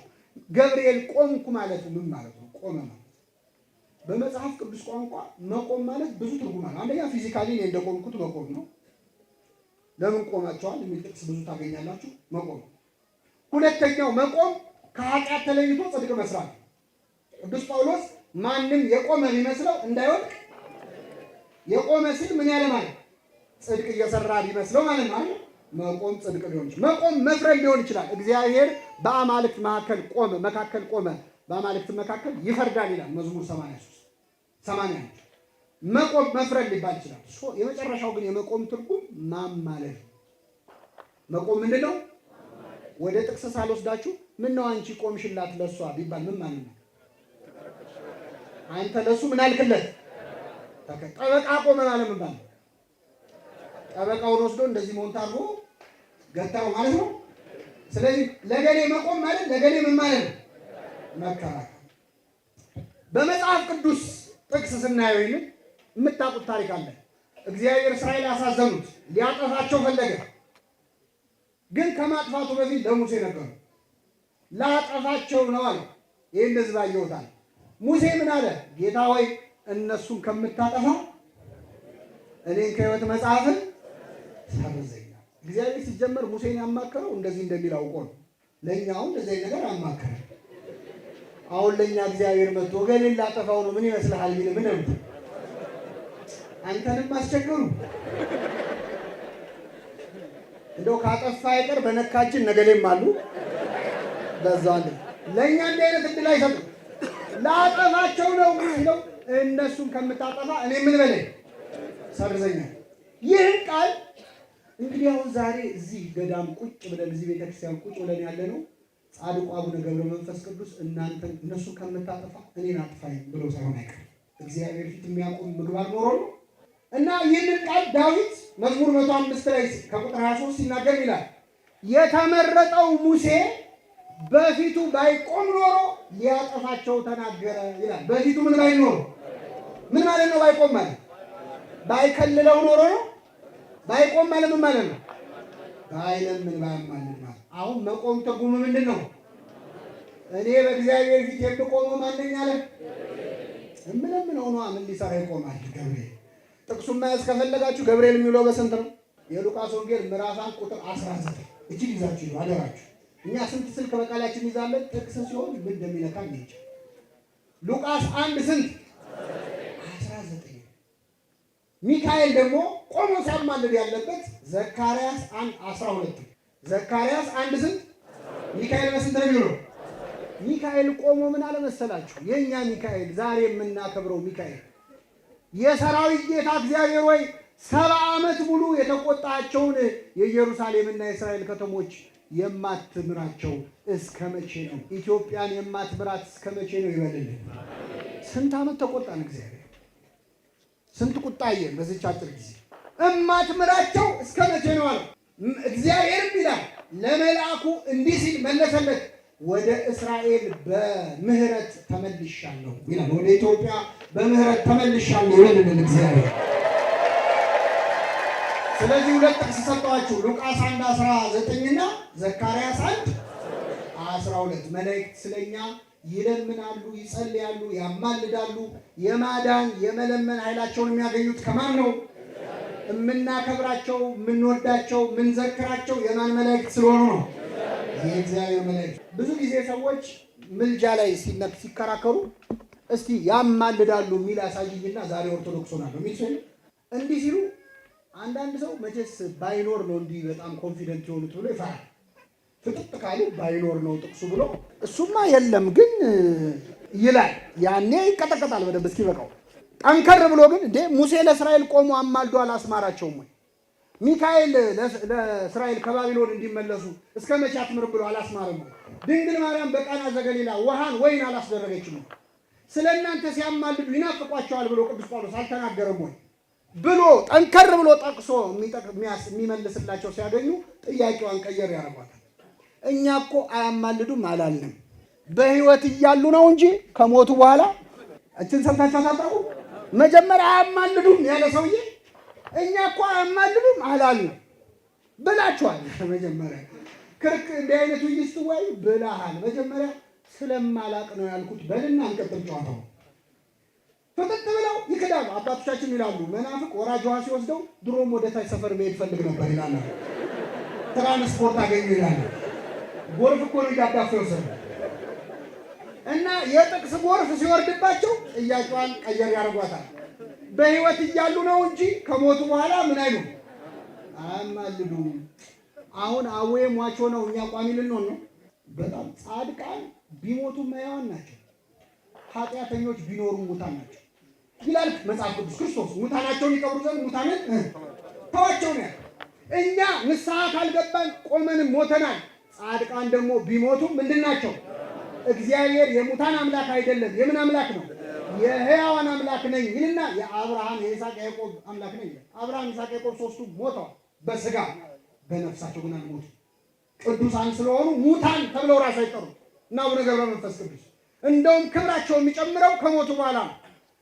ገብርኤል ቆምኩ ማለቱ ምን ማለት ነው? ቆመ ማለት በመጽሐፍ ቅዱስ ቋንቋ መቆም ማለት ብዙ ትርጉም አለው። አንደኛ ፊዚካሊ እኔ እንደቆምኩት መቆም ነው። ለምን ቆማቸዋል የሚል ጥቅስ ብዙ ታገኛላችሁ። መቆም። ሁለተኛው መቆም ከኃጢአት ተለይቶ ጽድቅ መስራት። ቅዱስ ጳውሎስ ማንም የቆመ ቢመስለው እንዳይወድቅ፣ የቆመ ሲል ምን ያለ ማለት ጽድቅ እየሰራ ቢመስለው ማለት ነው። መቆም ጽድቅ ሊሆን ይችላል። መቆም መፍረድ ሊሆን ይችላል። እግዚአብሔር በአማልክት መካከል ቆመ፣ በአማልክት መካከል ይፈርዳል ይላል መዝሙር 81። መቆም መፍረድ ሊባል ይችላል። የመጨረሻው ግን የመቆም ትርጉም ማማለድ። መቆም ምንድን ነው? ወደ ጥቅስ ሳልወስዳችሁ ምን ነው አንቺ ቆምሽላት ለሷ ቢባል ምን ማለት ነው? አንተ ለሱ ምን አልክለት? ጠበቃ ቆመ ማለት ምን ማለት ነው? ጠበቃውን ወስዶ እንደዚህ ሞንታርጎ ገታው ማለት ነው። ስለዚህ ለገሌ መቆም ማለት ለገሌ ምን ማለት ነው? መከራከር። በመጽሐፍ ቅዱስ ጥቅስ ስናየው ይሄን የምታውቁት ታሪክ አለ። እግዚአብሔር እስራኤል አሳዘኑት፣ ሊያጠፋቸው ፈለገ። ግን ከማጥፋቱ በፊት ለሙሴ ነገሩ። ላጠፋቸው ነው አለ። ይሄን ህዝብ አየውታል። ሙሴ ምን አለ? ጌታ ሆይ እነሱን ከምታጠፋ እኔን ከሕይወት መጽሐፍ ሰርዘኝ። እግዚአብሔር ሲጀመር ሙሴን ያማከረው እንደዚህ እንደሚል አውቆ ነው። ለኛው እንደዚህ ነገር አማከረ። አሁን ለኛ እግዚአብሔር መጥቶ ገሌን ላጠፋው ነው ምን ይመስልሃል ቢል ምን ነው? አንተንም አስቸገሩ። እንደው ካጠፋ አይቀር በነካችን ነገሌም አሉ። በዛው ለኛ እንደ አይነት እድል አይሰጡም። ላጠፋቸው ነው ሲለው እነሱን ከምታጠፋ እኔ ምን በለኝ ሰርዘኛ። ይህን ቃል እንግዲህ አሁን ዛሬ እዚህ ገዳም ቁጭ ብለን እዚህ ቤተክርስቲያን ቁጭ ብለን ያለ ነው ጻድቁ አቡነ ገብረ መንፈስ ቅዱስ እነሱን ከምታጠፋ እኔን አጥፋኝ ብሎ ሳይሆን አይቀር እግዚአብሔር ፊት የሚያቆም ምግባር ኖሮ ነው። እና ይህንን ቃል ዳዊት መዝሙር 105 ላይ ከቁጥር 23 ሲናገር ይላል የተመረጠው ሙሴ በፊቱ ባይቆም ኖሮ ሊያጠፋቸው ተናገረ ይላል። በፊቱ ምን ላይ ኖሮ ምን ማለት ነው? ባይቆም ማለት ባይከልለው ኖሮ ነው። ባይቆም ማለት ምን ማለት ነው? ባይለምን ባያማልድ ማለት። አሁን መቆም ትርጉሙ ምንድን ነው? እኔ በእግዚአብሔር ፊት የምቆመው ማንኛ አለ እምለምነው ነው። ምን ሊሰራ ይቆማል? ገብርኤል። ጥቅሱን መያዝ ከፈለጋችሁ ገብርኤል የሚውለው በስንት ነው? የሉቃስ ወንጌል ምዕራፍ 1 ቁጥር 19 እጅግ ይዛችሁ አደራችሁ። እኛ ስንት ስልክ በቃላችን ይዛለን። ጥቅስ ሲሆን ምን እንደሚነካ እንጂ ሉቃስ 1 ስንት 19። ሚካኤል ደግሞ ቆሞ ሲያማልድ ያለበት ዘካርያስ 1:12። ዘካርያስ 1 ስንት ሚካኤል በስንት ነው የሚውለው? ሚካኤል ቆሞ ምን አለ መሰላችሁ? የኛ ሚካኤል ዛሬ የምናከብረው ሚካኤል የሰራዊት ጌታ እግዚአብሔር ወይ 70 ዓመት ሙሉ የተቆጣቸውን የኢየሩሳሌምና የእስራኤል ከተሞች የማትምራቸው እስከ መቼ ነው? ኢትዮጵያን የማትምራት እስከ መቼ ነው ይበልልን። ስንት ዓመት ተቆጣን እግዚአብሔር። ስንት ቁጣዬን በዚህች አጭር ጊዜ እማትምራቸው እስከ መቼ ነው አለ እግዚአብሔር ይላል። ለመልአኩ እንዲህ ሲል መለሰለት ወደ እስራኤል በምህረት ተመልሻለሁ ይላል። ወደ ኢትዮጵያ በምህረት ተመልሻለሁ ይላል እግዚአብሔር። ስለዚህ ሁለት ጥቅስ ሰጠኋችሁ፣ ሉቃስ 1:19 እና ዘካርያስ 1። 12 መላእክት ስለኛ ይለምናሉ፣ ይጸልያሉ፣ ያማልዳሉ። የማዳን የመለመን ኃይላቸውን የሚያገኙት ከማን ነው? የምናከብራቸው፣ የምንወዳቸው፣ የምንዘክራቸው የማን መላእክት ስለሆኑ ነው? የእግዚአብሔር መላእክት። ብዙ ጊዜ ሰዎች ምልጃ ላይ ሲከራከሩ እስቲ ያማልዳሉ የሚል ያሳይኝና ዛሬ ኦርቶዶክስ ሆናለሁ የሚል ሰው እንዲህ ሲሉ፣ አንዳንድ ሰው መቼስ ባይኖር ነው እንዲህ በጣም ኮንፊደንት የሆኑት ብሎ ይፈራል። ፍጥጥ ካሉ ባይኖር ነው ጥቅሱ ብሎ እሱማ የለም ግን ይላል። ያኔ ይቀጠቀጣል በደንብ እስኪበቃው። ጠንከር ብሎ ግን እንዴ ሙሴ ለእስራኤል ቆሞ አማልዶ አላስማራቸውም ወይ? ሚካኤል ለእስራኤል ከባቢሎን እንዲመለሱ እስከ መቼ አትምርም ብሎ አላስማረም ወይ? ድንግል ማርያም በቃና ዘገሊላ ውሃን ወይን አላስደረገችም ወይ? ስለ እናንተ ሲያማልዱ ይናፍቋቸዋል ብሎ ቅዱስ ጳውሎስ አልተናገረም ወይ ብሎ ጠንከር ብሎ ጠቅሶ የሚመልስላቸው ሲያገኙ ጥያቄዋን ቀየር ያደርጓታል። እኛ እኮ አያማልዱም አላልንም፣ በሕይወት እያሉ ነው እንጂ ከሞቱ በኋላ እችን ሰምታችሁ አታውቁ? መጀመሪያ አያማልዱም ያለ ሰውዬ እኛ እኮ አያማልዱም አላልንም ብላችኋል። መጀመሪያ ክርክ እንዲህ አይነቱ ይስትዋይ ብላሃል። መጀመሪያ ስለማላቅ ነው ያልኩት በልና እንቀጥል ጨዋታው። ፍጥጥ ብለው ይክዳሉ። አባቶቻችን ይላሉ መናፍቅ ወራጅ ውሃ ሲወስደው ድሮም ወደ ታች ሰፈር መሄድ ፈልግ ነበር ይላል። ትራንስፖርት አገኙ ይላል። ጎርፍ እኮ ነው እያዳፈ ወሰደ እና የጥቅስ ጎርፍ ሲወርድባቸው ጥያቄዋን ቀየር ያደርጓታል። በሕይወት እያሉ ነው እንጂ ከሞቱ በኋላ ምን አይሉ አያማልዱም። አሁን አዌ ሟቾ ነው እኛ ቋሚ ልንሆን ነው። በጣም ጻድቃን ቢሞቱም ሕያዋን ናቸው፣ ኃጢአተኞች ቢኖሩም ሙታን ናቸው ይላል መጽሐፍ ቅዱስ። ክርስቶስ ሙታናቸውን ይቀብሩ ዘንድ ሙታንን ተዋቸው ነው። እኛ ንስሐ ካልገባን ቆመንም ሞተናል። ጻድቃን ደግሞ ቢሞቱም ምንድን ናቸው? እግዚአብሔር የሙታን አምላክ አይደለም። የምን አምላክ ነው? የሕያዋን አምላክ ነኝ ይልና የአብርሃም የይስሐቅ ያዕቆብ አምላክ ነኝ ይላል። አብርሃም፣ ይስሐቅ፣ ያዕቆብ ሦስቱ ሞተዋል በስጋ በነፍሳቸው ግን አልሞቱም። ቅዱሳን ስለሆኑ ሙታን ተብለው ራሱ አይጠሩም እና አቡነ ገብረ መንፈስ ቅዱስ እንደውም ክብራቸው የሚጨምረው ከሞቱ በኋላ ነው።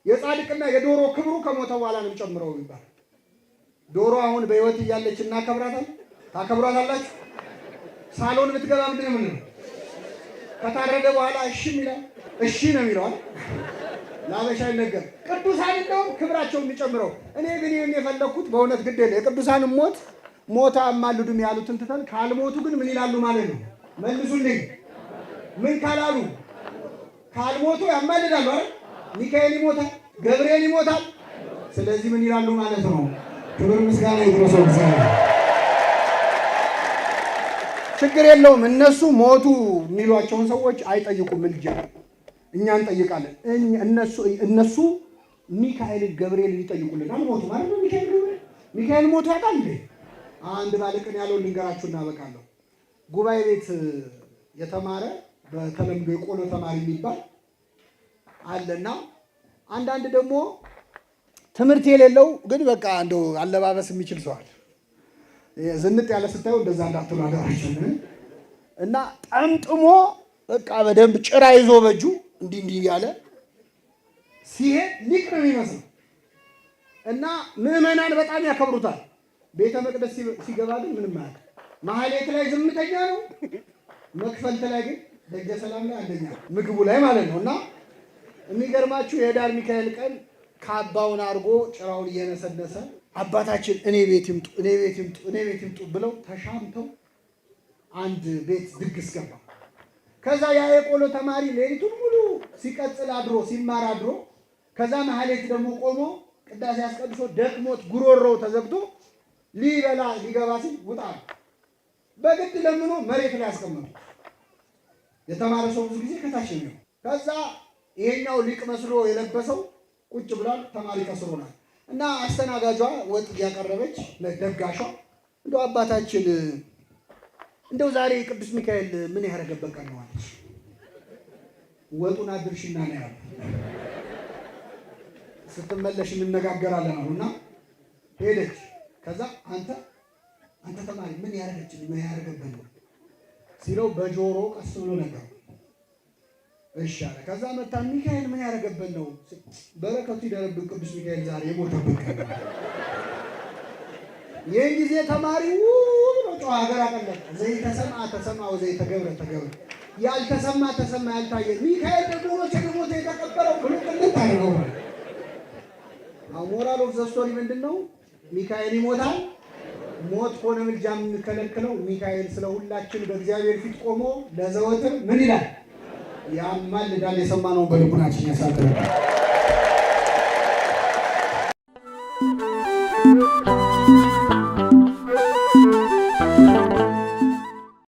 የጻድቅና የዶሮ ክብሩ ከሞተ በኋላ ነው የሚጨምረው ይባላል። ዶሮ አሁን በሕይወት እያለች እናከብራታለን። ታከብሯታላችሁ? ሳሎን ብትገባ ምንድን ነው የምንለው? ከታረደ በኋላ እሺ ይላል። እሺ ነው የሚለው ለአበሻ ይነገር። ቅዱሳን እንደውም ክብራቸው የሚጨምረው። እኔ ግን ይህን የፈለግኩት በእውነት ግድ የለ የቅዱሳንን ሞታ አማልዱም ያሉትን ትተን ካልሞቱ ግን ምን ይላሉ ማለት ነው? መልሱልኝ። ምን ካላሉ? ካልሞቱ ያማልዳሉ አይደል? ሚካኤል ይሞታል፣ ገብርኤል ይሞታል። ስለዚህ ምን ይላሉ ማለት ነው? ክብር ምስጋና ይድረሰው እግዚአብሔር። ችግር የለውም። እነሱ ሞቱ የሚሏቸውን ሰዎች አይጠይቁም። ምልጃ እኛ እንጠይቃለን። እነሱ ሚካኤልን ገብርኤልን ይጠይቁልን። አልሞቱ ማለት ነው። ሚካኤል ሞቱ ያውቃል እንዴ? አንድ ባለቅን ያለውን ልንገራችሁ እናበቃለሁ። ጉባኤ ቤት የተማረ በተለምዶ የቆሎ ተማሪ የሚባል አለና አንዳንድ ደግሞ ትምህርት የሌለው ግን በቃ እንደው አለባበስ የሚችል ሰው አለ። ዝንጥ ያለ ስታዩ እንደዛ እንዳትሉ አደራችሁ። እና ጠምጥሞ በቃ በደንብ ጭራ ይዞ በእጁ እንዲህ እንዲህ ያለ ሲሄድ ሊቅ ነው የሚመስለው። እና ምዕመናን በጣም ያከብሩታል። ቤተ መቅደስ ሲገባ ግን ምንም አያውቅም። ማህሌት ላይ ዝምተኛ ነው፣ መክፈልት ላይ ግን ደጀ ሰላም ላይ አንደኛ ምግቡ ላይ ማለት ነው። እና የሚገርማችሁ የዳር ሚካኤል ቀን ካባውን አድርጎ ጭራውን እየነሰነሰ አባታችን እኔ ቤት ይምጡ፣ እኔ ቤት ይምጡ፣ እኔ ቤት ይምጡ ብለው ተሻምተው አንድ ቤት ድግስ ገባ። ከዛ ያ የቆሎ ተማሪ ሌሊቱን ሙሉ ሲቀጽል አድሮ ሲማር አድሮ ከዛ ማህሌት ደግሞ ቆሞ ቅዳሴ አስቀድሶ ደክሞት ጉሮሮው ተዘግቶ ሊበላ ሊገባ ሲል ውጣ በግድ ለምኖ መሬት ላይ አስቀመጡ። የተማረ ሰው ብዙ ጊዜ ከታች ነው። ከዛ ይሄኛው ሊቅ መስሎ የለበሰው ቁጭ ብሏል። ተማሪ ከስሮናል እና አስተናጋጇ ወጥ እያቀረበች ለደጋሿ እንደው አባታችን እንደው ዛሬ ቅዱስ ሚካኤል ምን ያደረገበት ቀን ነው አለች። ወጡን አድርሽና ነው ያለው። ስትመለሽ እንነጋገራለን አሉና ሄደች። ከዛ አንተ ተማሪ ምን ያደረገበት ነው ሲለው በጆሮ ቀስ ብሎ ነገር እሺ አለ። ከዛ መጣ ሚካኤል ምን ያደረገበት ነው? በረከቱ ይደረብን ቅዱስ ሚካኤል ዛሬ የሞተበት ቀን። ይህን ጊዜ ተማሪው ነው ጮኸ፣ ሀገር አቀለጠ። ዘይተ ሰምዐ ተሰምዐ ወዘይተ ገብረ ተገብረ። ያልተሰማ ተሰማ ያልታየ ሚካኤል ደግሞ ሞት የተቀበለው ብሎ ቅልጥ አድርገው ሞራል ኦፍ ዘ ስቶሪ ምንድነው? ሚካኤል ይሞታል። ሞት ሆነ ምልጃም የሚከለክለው ሚካኤል ስለ ሁላችን በእግዚአብሔር ፊት ቆሞ ለዘወትር ምን ይላል? ያማልዳል። የሰማነውን በልቡናችን ያሳድረን።